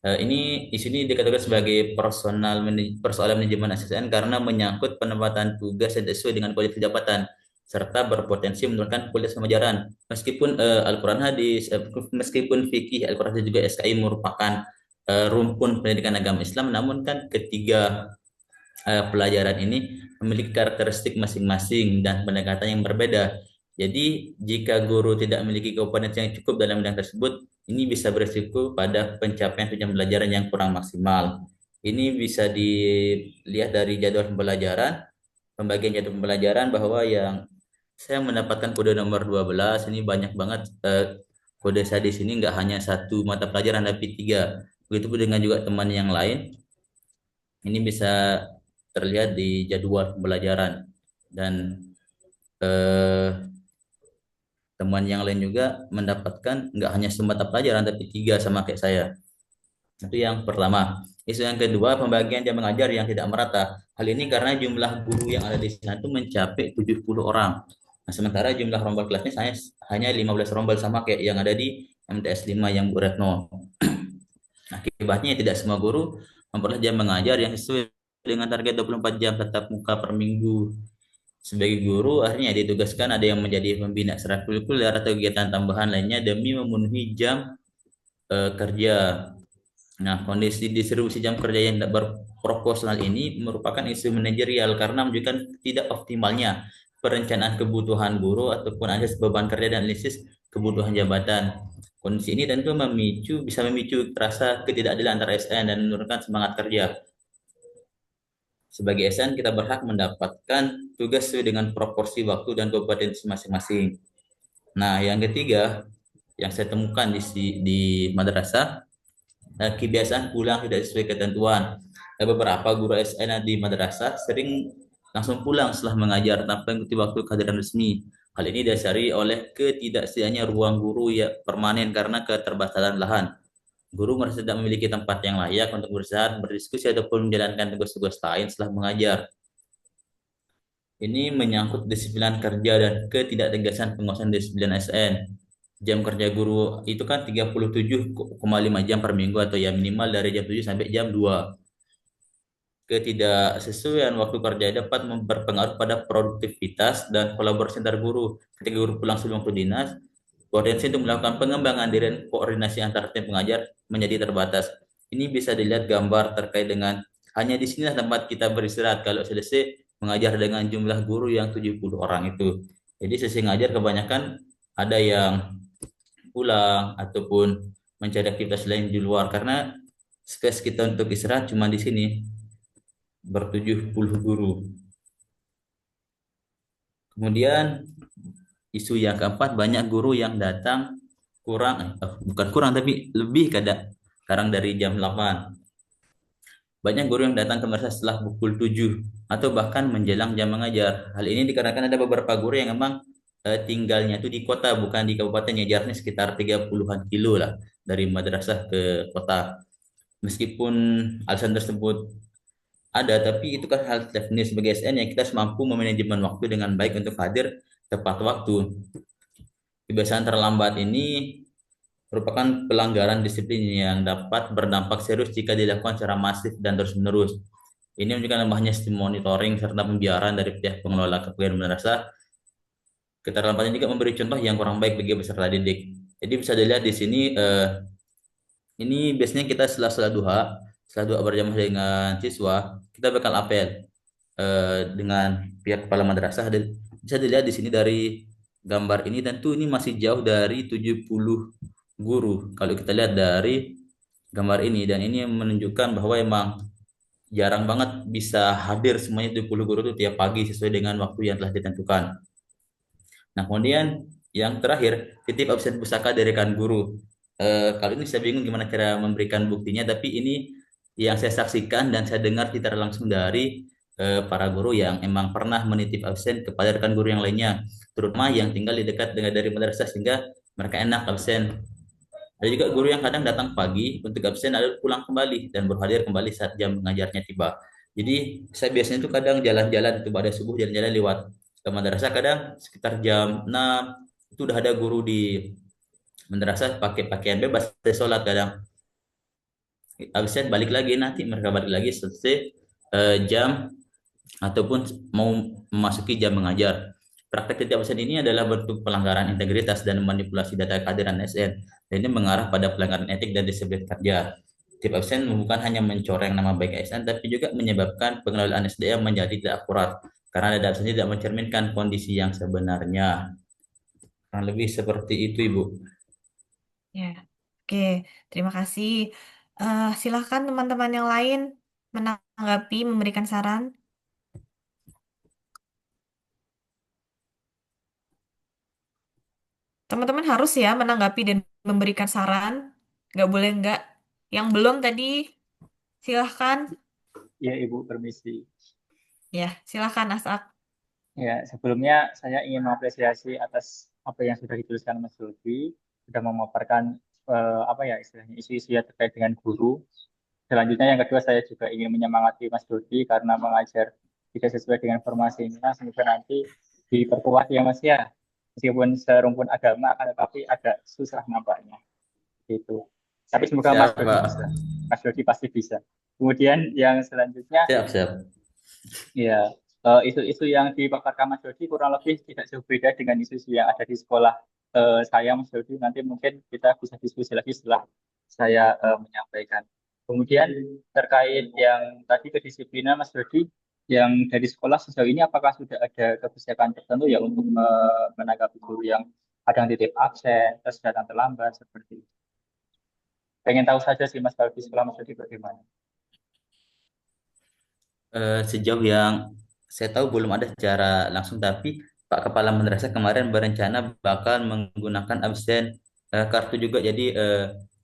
Ini isu ini dikategorikan sebagai persoalan manajemen ASN karena menyangkut penempatan tugas yang sesuai dengan kualitas jabatan serta berpotensi menurunkan kualitas pembelajaran. Meskipun Al-Quran hadis, meskipun fikih Al-Quran hadis juga SKI merupakan rumpun pendidikan agama Islam, namun kan ketiga pelajaran ini memiliki karakteristik masing-masing dan pendekatan yang berbeda. Jadi, jika guru tidak memiliki kompetensi yang cukup dalam bidang tersebut, ini bisa berisiko pada pencapaian tujuan pembelajaran yang kurang maksimal. Ini bisa dilihat dari jadwal pembelajaran, pembagian jadwal pembelajaran bahwa yang saya mendapatkan kode nomor 12 ini banyak banget kode saya di sini nggak hanya satu mata pelajaran tapi tiga. Begitu pun dengan juga teman yang lain. Ini bisa terlihat di jadwal pembelajaran dan eh, teman yang lain juga mendapatkan nggak hanya semata pelajaran tapi tiga sama kayak saya. Itu yang pertama. Isu yang kedua, pembagian jam mengajar yang tidak merata. Hal ini karena jumlah guru yang ada di sana itu mencapai 70 orang. Nah, sementara jumlah rombel kelasnya saya hanya 15 rombel sama kayak yang ada di MTS 5 yang Bu Retno. Akibatnya tidak semua guru memperoleh jam mengajar yang sesuai dengan target 24 jam tetap muka per minggu. Sebagai guru, akhirnya ditugaskan ada yang menjadi pembina ekstrakurikuler atau kegiatan tambahan lainnya demi memenuhi jam kerja. Nah, kondisi distribusi jam kerja yang tidak berproporsional ini merupakan isu manajerial karena menunjukkan tidak optimalnya perencanaan kebutuhan guru ataupun asas beban kerja dan analisis kebutuhan jabatan. Kondisi ini tentu bisa memicu rasa ketidakadilan antara SN dan menurunkan semangat kerja. Sebagai SN, kita berhak mendapatkan tugas sesuai dengan proporsi waktu dan kompetensi masing-masing. Nah, yang ketiga, yang saya temukan di madrasah, kebiasaan pulang tidak sesuai ketentuan. Beberapa guru SN di madrasah sering langsung pulang setelah mengajar tanpa mengikuti waktu kehadiran resmi. Hal ini didasari oleh ketidaksediaannya ruang guru yang permanen karena keterbatasan lahan. Guru merasa tidak memiliki tempat yang layak untuk beristirahat, berdiskusi, ataupun menjalankan tugas-tugas lain setelah mengajar. Ini menyangkut disiplin kerja dan ketidaktegasan penguasaan disiplin SN. Jam kerja guru itu kan 37,5 jam per minggu atau ya minimal dari jam 7 sampai jam 2. Ketidaksesuaian waktu kerja dapat berpengaruh pada produktivitas dan kolaborasi antar guru. Ketika guru pulang sebelum waktu dinas, potensi untuk melakukan pengembangan diri dan koordinasi antar tim pengajar menjadi terbatas. Ini bisa dilihat gambar terkait dengan hanya di sinilah tempat kita beristirahat kalau selesai mengajar dengan jumlah guru yang 70 orang itu. Jadi selesai ngajar kebanyakan ada yang pulang ataupun mencari aktivitas lain di luar karena space kita untuk istirahat cuma di sini ber-70 guru. Kemudian isu yang keempat, banyak guru yang datang bukan kurang tapi lebih kadang dari jam 8. Banyak guru yang datang ke madrasah setelah pukul 7 atau bahkan menjelang jam mengajar. Hal ini dikarenakan ada beberapa guru yang memang tinggalnya itu di kota bukan di kabupaten, jaraknya sekitar 30-an kilo lah dari madrasah ke kota. Meskipun alasan tersebut ada, tapi itu kan hal teknis sebagai SN yang kita mampu memanajemen waktu dengan baik untuk hadir tepat waktu. Kebiasaan terlambat ini merupakan pelanggaran disiplin yang dapat berdampak serius jika dilakukan secara masif dan terus-menerus. Ini menunjukkan lemahnya sistem monitoring serta pembiaran dari pihak pengelola kependidikan madrasah. Keterlambatan juga memberi contoh yang kurang baik bagi peserta didik. Jadi bisa dilihat di sini, ini biasanya kita setelah duha berjamaah dengan siswa, kita bakal apel dengan pihak kepala madrasah. Dan bisa dilihat di sini dari gambar ini, tentu ini masih jauh dari 70 guru. Kalau kita lihat dari gambar ini, dan ini menunjukkan bahwa emang jarang banget bisa hadir semuanya 70 guru itu tiap pagi sesuai dengan waktu yang telah ditentukan. Nah, kemudian yang terakhir, titip absen pusaka dari rekan guru. Kalau ini saya bingung gimana cara memberikan buktinya, tapi ini yang saya saksikan dan saya dengar tidak langsung dari para guru yang emang pernah menitip absen kepada rekan guru yang lainnya, terutama yang tinggal di dekat dengan dari madrasah sehingga mereka enak absen. Ada juga guru yang kadang datang pagi untuk absen lalu pulang kembali dan berhadir kembali saat jam mengajarnya tiba. Jadi saya biasanya itu kadang jalan-jalan itu pada subuh, jalan-jalan lewat ke madrasah, kadang sekitar jam 6 itu udah ada guru di madrasah pakai pakaian bebas saya sholat kadang. absen balik lagi, nanti mereka balik lagi selesai jam ataupun mau memasuki jam mengajar. Praktek tidak absen ini adalah bentuk pelanggaran integritas dan manipulasi data kehadiran ASN, dan ini mengarah pada pelanggaran etik dan disiplin kerja. Tip absen bukan hanya mencoreng nama baik ASN, tapi juga menyebabkan pengelolaan SDM menjadi tidak akurat, karena data absen tidak mencerminkan kondisi yang sebenarnya. Kurang lebih seperti itu, Ibu. Ya, oke. Terima kasih. Silahkan teman-teman yang lain menanggapi, memberikan saran. Teman-teman harus ya menanggapi dan memberikan saran. Nggak boleh nggak. Yang belum tadi, silahkan. Ya, Ibu, permisi. Ya, silahkan Asak. Ya, sebelumnya saya ingin mengapresiasi atas apa yang sudah dituliskan Mas Lutfi, sudah memaparkan apa ya istilahnya isu-isu yang terkait dengan guru. Selanjutnya yang kedua saya juga ingin menyemangati Mas Lutfi karena mengajar tidak sesuai dengan formasinya, semoga nanti diperkuat ya Mas ya. Meskipun serumpun agama, akan tetapi agak susah nampaknya. Gitu. Tapi semoga Mas Siap, Lutfi Pak. bisa. Mas Lutfi pasti bisa. Kemudian yang selanjutnya, Siap, siap. ya, isu-isu yang dipaparkan Mas Dodi kurang lebih tidak jauh beda dengan isu-isu yang ada di sekolah saya, Mas Dodi. Nanti mungkin kita bisa diskusi lagi setelah saya menyampaikan. Kemudian terkait yang tadi kedisiplinan Mas Dodi, yang dari sekolah sejauh ini apakah sudah ada kebijakan tertentu ya untuk menanggapi guru yang kadang titip absen, terus datang terlambat seperti itu. Pengen tahu saja sih Mas kalau di sekolah Mas Dodi bagaimana. Sejauh yang saya tahu belum ada secara langsung, tapi Pak Kepala Madrasah kemarin berencana bakal menggunakan absen kartu juga. Jadi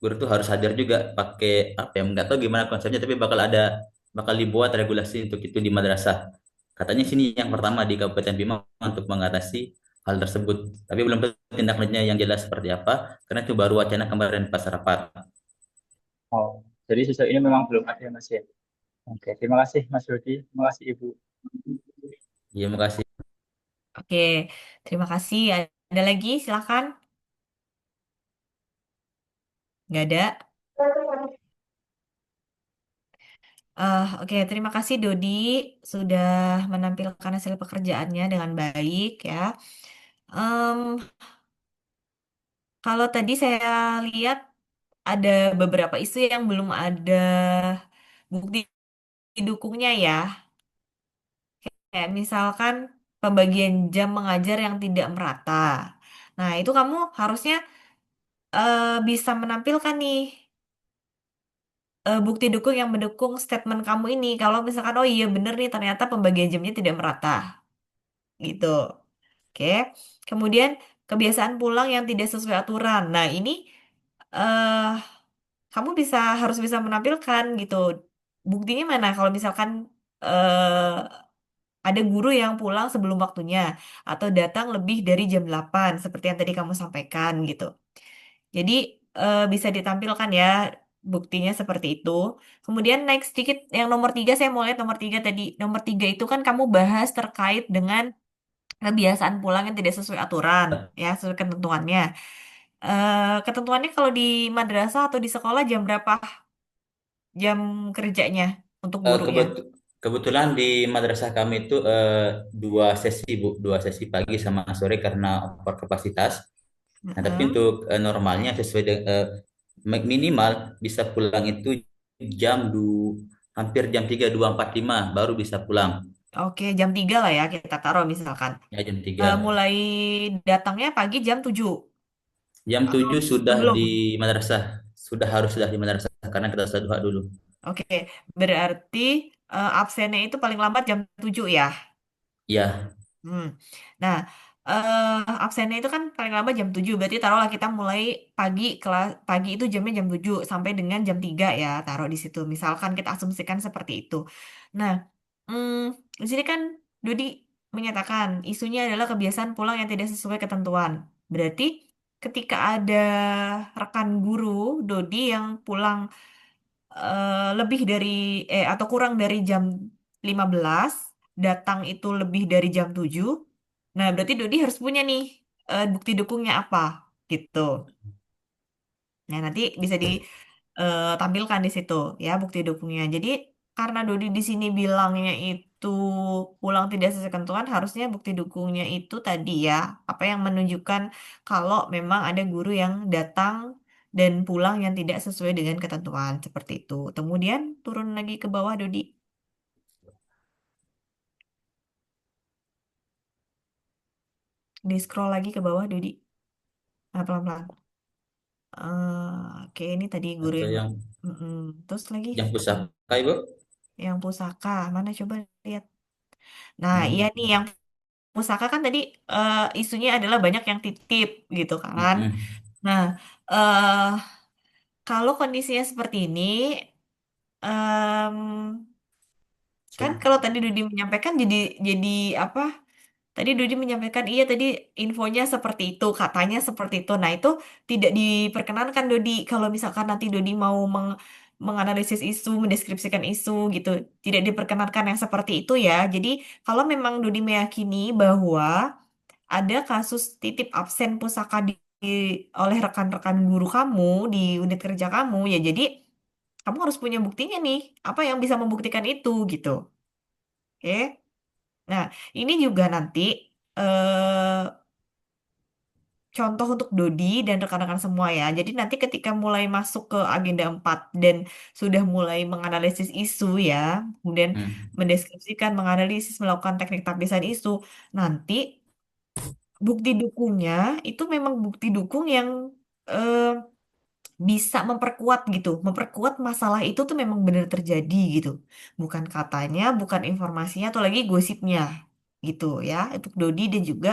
guru tuh harus hadir juga pakai apa ya, nggak tahu gimana konsepnya, tapi bakal dibuat regulasi untuk itu di madrasah. Katanya sini yang pertama di Kabupaten Bima untuk mengatasi hal tersebut. Tapi belum tahu tindak lanjutnya yang jelas seperti apa, karena itu baru wacana kemarin pas rapat. Oh, jadi sejauh ini memang belum ada ya Mas ya. Oke, terima kasih Mas Dodi, terima kasih Ibu. Ya, makasih. Oke, terima kasih. Ada lagi? Silahkan. Nggak ada. Oke, terima kasih Dodi sudah menampilkan hasil pekerjaannya dengan baik ya. Em, Kalau tadi saya lihat ada beberapa isu yang belum ada bukti dukungnya ya. Kayak misalkan pembagian jam mengajar yang tidak merata. Nah, itu kamu harusnya bisa menampilkan nih bukti dukung yang mendukung statement kamu ini. Kalau misalkan, oh iya bener nih ternyata pembagian jamnya tidak merata. Gitu. Oke. Kemudian kebiasaan pulang yang tidak sesuai aturan. Nah, ini eh kamu harus bisa menampilkan gitu. Buktinya mana kalau misalkan ada guru yang pulang sebelum waktunya atau datang lebih dari jam 8 seperti yang tadi kamu sampaikan gitu. Jadi bisa ditampilkan ya buktinya seperti itu. Kemudian naik sedikit yang nomor 3, saya mau lihat nomor 3 tadi. Nomor 3 itu kan kamu bahas terkait dengan kebiasaan pulang yang tidak sesuai aturan, ya sesuai ketentuannya. Ketentuannya kalau di madrasah atau di sekolah jam berapa jam kerjanya untuk Eh, gurunya? kebet- Kebetulan di madrasah kami itu dua sesi, Bu, dua sesi pagi sama sore karena over kapasitas. Nah, tapi Mm-mm. untuk normalnya sesuai dengan minimal bisa pulang itu hampir jam 3.245 baru bisa pulang. Oke, jam 3 lah ya kita taruh misalkan. Ya, jam 3. Mulai datangnya pagi jam 7 Jam atau 7 sudah sebelum. di madrasah. Sudah di madrasah karena kita sholat duha dulu. Oke, berarti absennya itu paling lambat jam 7 ya. Ya, Hmm. Nah, absennya itu kan paling lambat jam 7. Berarti taruhlah kita mulai pagi itu jamnya jam 7 sampai dengan jam 3 ya, taruh di situ. Misalkan kita asumsikan seperti itu. Nah, hmm, di sini kan Dodi menyatakan isunya adalah kebiasaan pulang yang tidak sesuai ketentuan. Berarti ketika ada rekan guru Dodi yang pulang lebih dari atau kurang dari jam 15, datang itu lebih dari jam 7. Nah, berarti Dodi harus punya nih bukti dukungnya apa gitu. Nah, nanti bisa tampilkan di situ ya bukti dukungnya. Jadi karena Dodi di sini bilangnya itu pulang tidak sesuai ketentuan, harusnya bukti dukungnya itu tadi ya, apa yang menunjukkan kalau memang ada guru yang datang dan pulang yang tidak sesuai dengan ketentuan seperti itu. Kemudian turun lagi ke bawah Dodi, di scroll lagi ke bawah Dodi. Nah, pelan-pelan. Oke, ini tadi guru Atau yang yang mm-mm. Terus lagi pusaka, Ibu? yang pusaka mana coba lihat. Nah, iya Hmm. nih yang pusaka kan tadi isunya adalah banyak yang titip gitu kan. Mm-mm. Nah, eh kalau kondisinya seperti ini, em, kan So- kalau tadi Dudi menyampaikan jadi apa? Tadi Dudi menyampaikan iya tadi infonya seperti itu, katanya seperti itu. Nah, itu tidak diperkenankan Dodi kalau misalkan nanti Dodi mau menganalisis isu, mendeskripsikan isu gitu. Tidak diperkenankan yang seperti itu ya. Jadi, kalau memang Dodi meyakini bahwa ada kasus titip absen pusaka oleh rekan-rekan guru kamu di unit kerja kamu, ya jadi kamu harus punya buktinya nih. Apa yang bisa membuktikan itu gitu. Oke? Nah, ini juga nanti eh contoh untuk Dodi dan rekan-rekan semua ya. Jadi nanti ketika mulai masuk ke agenda 4 dan sudah mulai menganalisis isu ya, kemudian Hmm. mendeskripsikan, menganalisis, melakukan teknik tapisan isu, nanti bukti dukungnya itu memang bukti dukung yang eh, bisa memperkuat gitu, memperkuat masalah itu tuh memang benar terjadi gitu. Bukan katanya, bukan informasinya atau lagi gosipnya gitu ya, untuk Dodi dan juga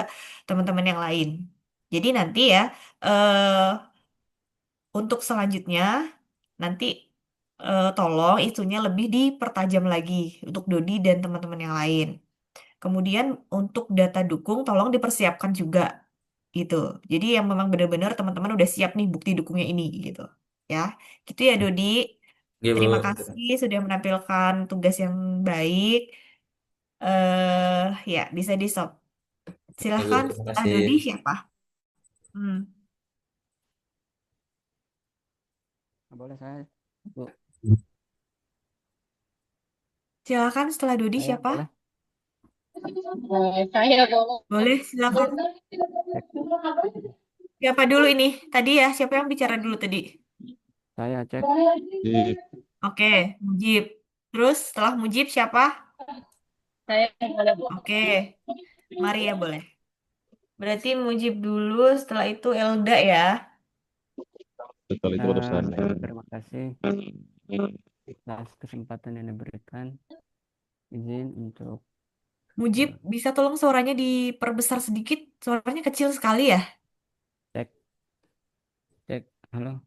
teman-teman yang lain. Jadi nanti ya, untuk selanjutnya, nanti tolong isunya lebih dipertajam lagi untuk Dodi dan teman-teman yang lain. Kemudian untuk data dukung, tolong dipersiapkan juga gitu. Jadi yang memang benar-benar teman-teman udah siap nih bukti dukungnya ini gitu. Ya, gitu ya Dodi. Iya, Bu. Terima kasih sudah menampilkan tugas yang baik. Ya, bisa di stop. Iya, Bu. Silahkan Terima setelah kasih. Dodi siapa? Hmm. Boleh saya, Bu? Silakan setelah Dodi Saya siapa? boleh Saya boleh. Boleh, silakan. cek. Siapa dulu ini? Tadi ya, siapa yang bicara dulu tadi? Saya cek. Di Oke, Mujib. Terus setelah Mujib siapa? Saya boleh. Oke, Maria boleh. Berarti Mujib dulu, setelah itu Elda ya. setelah itu barusan. Terima kasih atas kesempatan yang diberikan. Izin untuk Mujib, bisa tolong suaranya diperbesar sedikit? Suaranya kecil sekali ya? cek cek. Halo,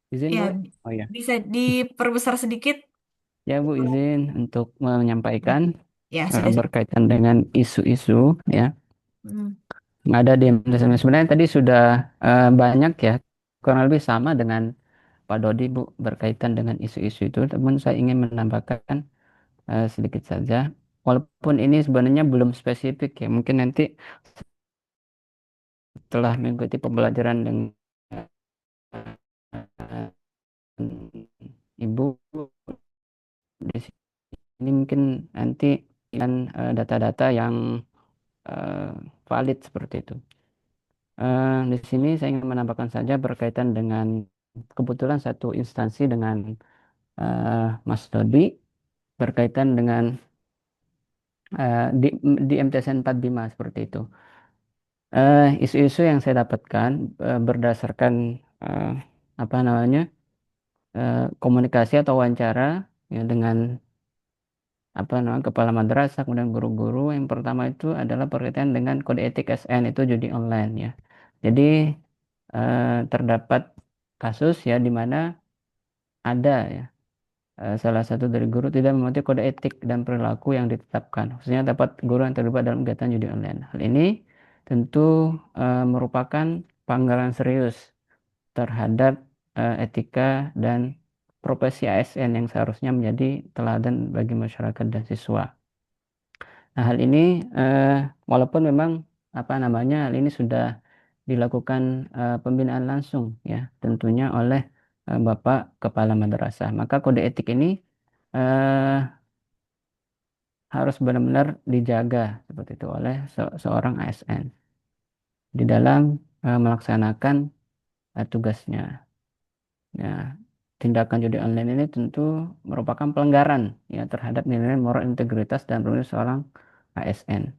izin Ya, Bu. Oh ya, bisa diperbesar sedikit? ya Bu, izin untuk menyampaikan Ya, sudah. berkaitan dengan isu-isu ya Hmm. yang ada di MTSM. Sebenarnya tadi sudah banyak ya, kurang lebih sama dengan Pak Dodi Bu berkaitan dengan isu-isu itu. Namun saya ingin menambahkan sedikit saja. Walaupun ini sebenarnya belum spesifik ya, mungkin nanti setelah mengikuti pembelajaran dengan Ibu di sini mungkin nanti dengan data-data yang eh, valid seperti itu. Di sini saya ingin menambahkan saja berkaitan dengan kebetulan satu instansi dengan Mas Dodi berkaitan dengan di MTSN 45 seperti itu. Isu-isu yang saya dapatkan berdasarkan eh, apa namanya komunikasi atau wawancara ya, dengan apa namanya kepala madrasah kemudian guru-guru, yang pertama itu adalah berkaitan dengan kode etik SN itu judi online ya. Jadi terdapat kasus ya di mana ada ya salah satu dari guru tidak mematuhi kode etik dan perilaku yang ditetapkan, khususnya dapat guru yang terlibat dalam kegiatan judi online. Hal ini tentu merupakan pelanggaran serius terhadap etika dan profesi ASN yang seharusnya menjadi teladan bagi masyarakat dan siswa. Nah, hal ini walaupun memang apa namanya hal ini sudah dilakukan pembinaan langsung ya tentunya oleh Bapak Kepala Madrasah. Maka kode etik ini eh, harus benar-benar dijaga seperti itu oleh seorang ASN di dalam melaksanakan tugasnya. Ya, tindakan judi online ini tentu merupakan pelanggaran ya terhadap nilai moral integritas dan prinsip seorang ASN.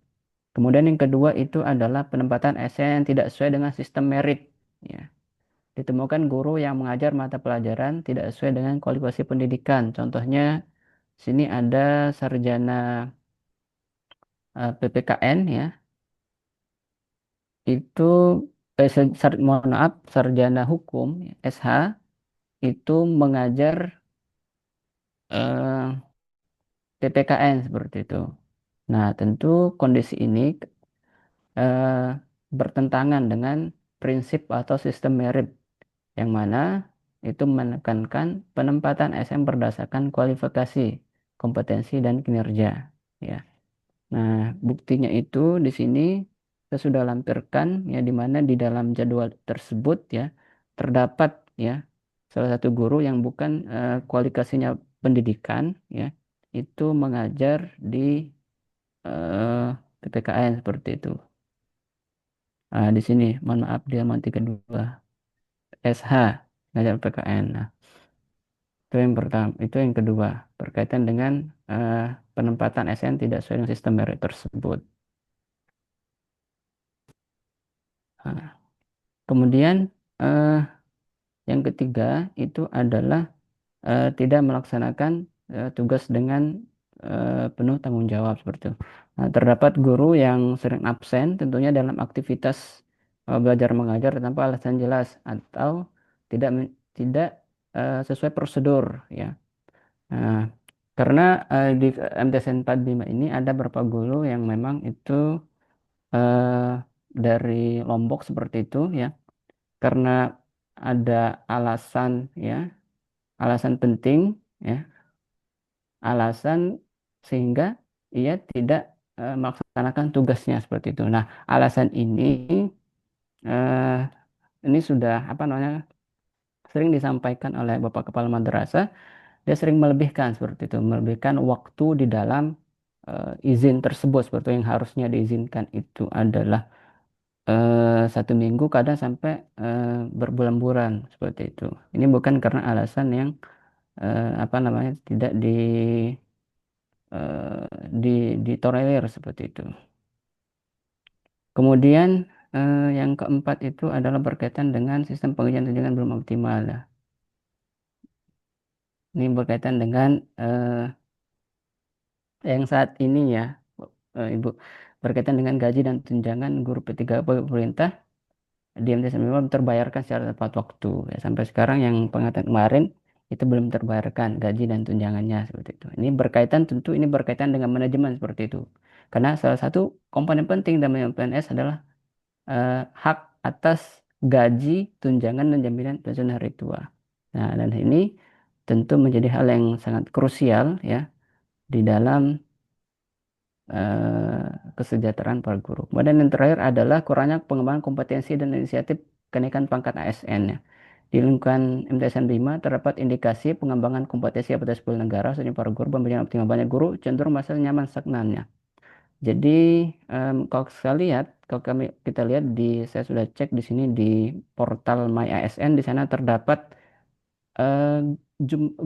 Kemudian yang kedua itu adalah penempatan ASN yang tidak sesuai dengan sistem merit. Ya. Ditemukan guru yang mengajar mata pelajaran tidak sesuai dengan kualifikasi pendidikan. Contohnya sini ada sarjana PPKN ya, itu mohon maaf sarjana hukum SH itu mengajar eh, PPKN seperti itu. Nah, tentu kondisi ini eh, bertentangan dengan prinsip atau sistem merit yang mana itu menekankan penempatan SM berdasarkan kualifikasi, kompetensi dan kinerja. Ya. Nah, buktinya itu di sini saya sudah lampirkan ya di mana di dalam jadwal tersebut ya terdapat ya salah satu guru yang bukan kualifikasinya pendidikan ya itu mengajar di eh, PPKN seperti itu. Nah, di sini mohon maaf di halaman 32 SH ngajar PPKN. Nah, itu yang pertama, itu yang kedua berkaitan dengan eh, penempatan SN tidak sesuai dengan sistem merit tersebut. Nah, kemudian eh, yang ketiga itu adalah tidak melaksanakan tugas dengan penuh tanggung jawab seperti itu. Nah, terdapat guru yang sering absen tentunya dalam aktivitas belajar mengajar tanpa alasan jelas atau tidak sesuai prosedur ya. Nah, karena di MTSN 45 ini ada beberapa guru yang memang itu eh, dari Lombok seperti itu ya. Karena ada alasan ya, alasan penting ya, alasan sehingga ia tidak melaksanakan tugasnya seperti itu. Nah, alasan eh, ini sudah apa namanya sering disampaikan oleh Bapak Kepala Madrasah. Dia sering melebihkan seperti itu, melebihkan waktu di dalam izin tersebut seperti yang harusnya diizinkan itu adalah 1 minggu, kadang sampai berbulan-bulan seperti itu. Ini bukan karena alasan yang apa namanya tidak eh, ditolerir seperti itu. Kemudian yang keempat itu adalah berkaitan dengan sistem pengujian tunjangan belum optimal. Ya. Ini berkaitan dengan yang saat ini ya, Ibu, berkaitan dengan gaji dan tunjangan guru P3 pemerintah di MTS belum terbayarkan secara tepat waktu. Ya, sampai sekarang yang pengangkatan kemarin itu belum terbayarkan gaji dan tunjangannya seperti itu. Ini berkaitan tentu ini berkaitan dengan manajemen seperti itu. Karena salah satu komponen penting dalam PNS adalah hak atas gaji, tunjangan dan jaminan pensiun hari tua. Nah, dan ini tentu menjadi hal yang sangat krusial ya di dalam kesejahteraan para guru. Kemudian yang terakhir adalah kurangnya pengembangan kompetensi dan inisiatif kenaikan pangkat ASN ya. Di lingkungan MTSN 5 terdapat indikasi pengembangan kompetensi pada 10 negara, khususnya para guru, pembinaan optimal banyak guru cenderung merasa nyaman stagnannya. Jadi kalau saya lihat, kalau kita lihat saya sudah cek di sini di portal My ASN, di sana terdapat eh,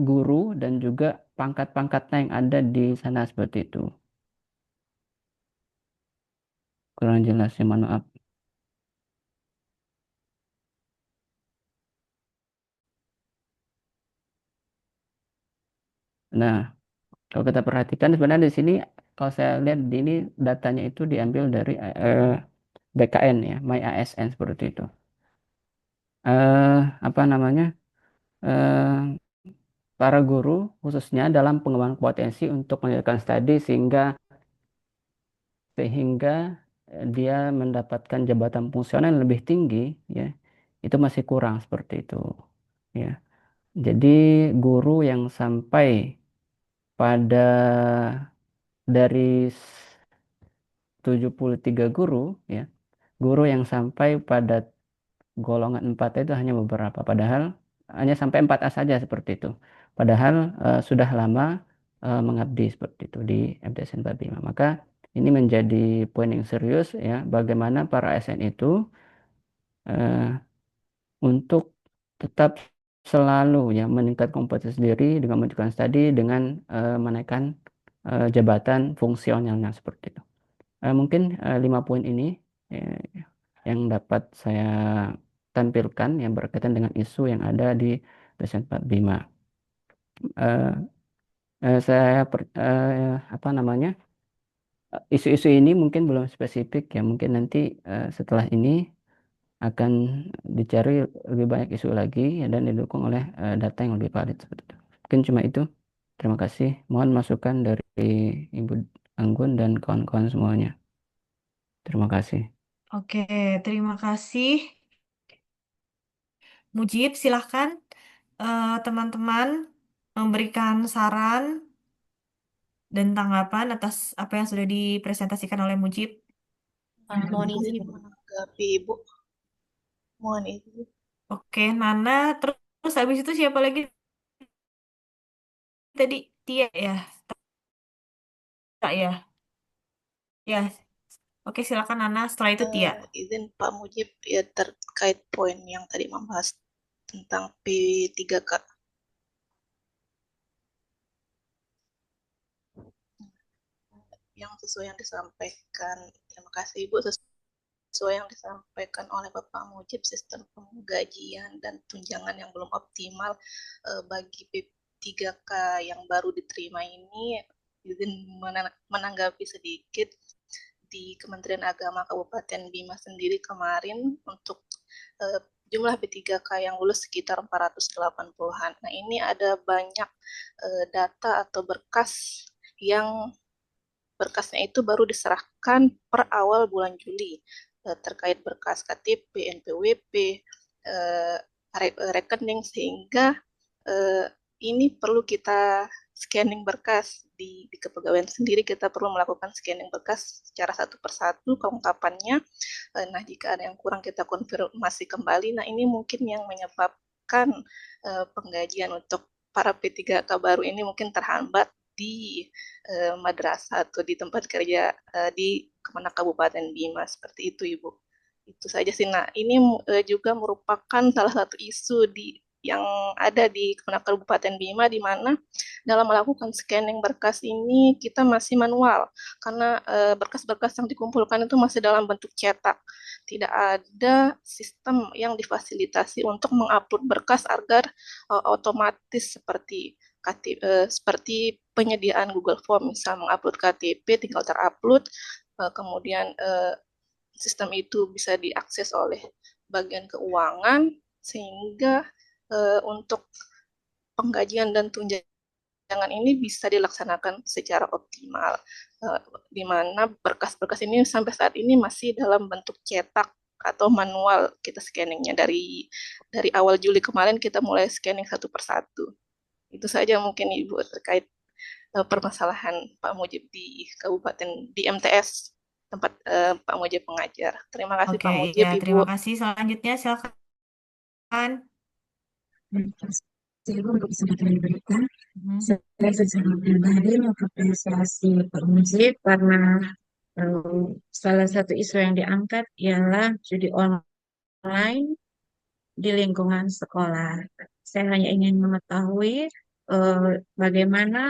guru dan juga pangkat-pangkatnya yang ada di sana seperti itu. Kurang jelas ya, mohon maaf. Nah, kalau kita perhatikan sebenarnya di sini, kalau saya lihat di ini datanya itu diambil dari BKN ya, My ASN seperti itu. Apa namanya? Eh, para guru khususnya dalam pengembangan potensi untuk menyelesaikan studi sehingga dia mendapatkan jabatan fungsional yang lebih tinggi ya itu masih kurang seperti itu ya jadi guru yang sampai pada dari 73 guru ya guru yang sampai pada golongan 4 itu hanya beberapa padahal hanya sampai 4A saja seperti itu. Padahal sudah lama mengabdi seperti itu di MTSN 45. Maka ini menjadi poin yang serius ya, bagaimana para ASN itu untuk tetap selalu ya meningkatkan kompetensi diri dengan menunjukkan studi dengan menaikkan jabatan fungsionalnya seperti itu. Mungkin 5 poin ini yang dapat saya tampilkan yang berkaitan dengan isu yang ada di MTSN 45. Saya apa namanya, isu-isu ini mungkin belum spesifik ya, mungkin nanti setelah ini akan dicari lebih banyak isu lagi ya, dan didukung oleh data yang lebih valid seperti itu. Mungkin cuma itu. Terima kasih. Mohon masukan dari Ibu Anggun dan kawan-kawan semuanya. Terima kasih. Oke, terima kasih. Mujib, silahkan teman-teman memberikan saran dan tanggapan atas apa yang sudah dipresentasikan oleh Mujib. Mohon izin. Menanggapi Ibu. Mohon izin. Oke, Nana, terus habis itu siapa lagi tadi? Tia ya? Tak ya? Ya. Oke, silakan Nana. Setelah itu Tia. Izin Pak Mujib ya terkait poin yang tadi membahas tentang P3K. Yang sesuai yang disampaikan, terima kasih Ibu, sesuai yang disampaikan oleh Bapak Mujib, sistem penggajian dan tunjangan yang belum optimal bagi P3K yang baru diterima ini, izin menanggapi sedikit. Di Kementerian Agama Kabupaten Bima sendiri kemarin untuk jumlah P3K yang lulus sekitar 480-an. Nah, ini ada banyak data atau berkas yang berkasnya itu baru diserahkan per awal bulan Juli, terkait berkas KTP, NPWP, rekening, sehingga ini perlu kita scanning berkas di kepegawaian sendiri. Kita perlu melakukan scanning berkas secara satu persatu kelengkapannya. Nah, jika ada yang kurang kita konfirmasi kembali. Nah, ini mungkin yang menyebabkan penggajian untuk para P3K baru ini mungkin terhambat di madrasah atau di tempat kerja di Kemenak Kabupaten Bima, seperti itu Ibu. Itu saja sih. Nah, ini juga merupakan salah satu isu yang ada di Kemenak Kabupaten Bima, di mana dalam melakukan scanning berkas ini kita masih manual, karena berkas-berkas yang dikumpulkan itu masih dalam bentuk cetak. Tidak ada sistem yang difasilitasi untuk mengupload berkas agar otomatis seperti seperti penyediaan Google Form, misal mengupload KTP tinggal terupload, kemudian sistem itu bisa diakses oleh bagian keuangan, sehingga untuk penggajian dan tunjangan ini bisa dilaksanakan secara optimal, di mana berkas-berkas ini sampai saat ini masih dalam bentuk cetak atau manual. Kita scanningnya dari awal Juli kemarin kita mulai scanning satu persatu. Itu saja mungkin Ibu terkait permasalahan Pak Mujib di Kabupaten, di MTS tempat Pak Mujib mengajar. Terima kasih Oke, Pak Mujib, iya, Ibu. terima kasih. Selanjutnya silakan. Terima kasih Ibu untuk kesempatan yang diberikan. Saya secara pribadi mengapresiasi Pak Mujib karena salah satu isu yang diangkat ialah judi online di lingkungan sekolah. Saya hanya ingin mengetahui bagaimana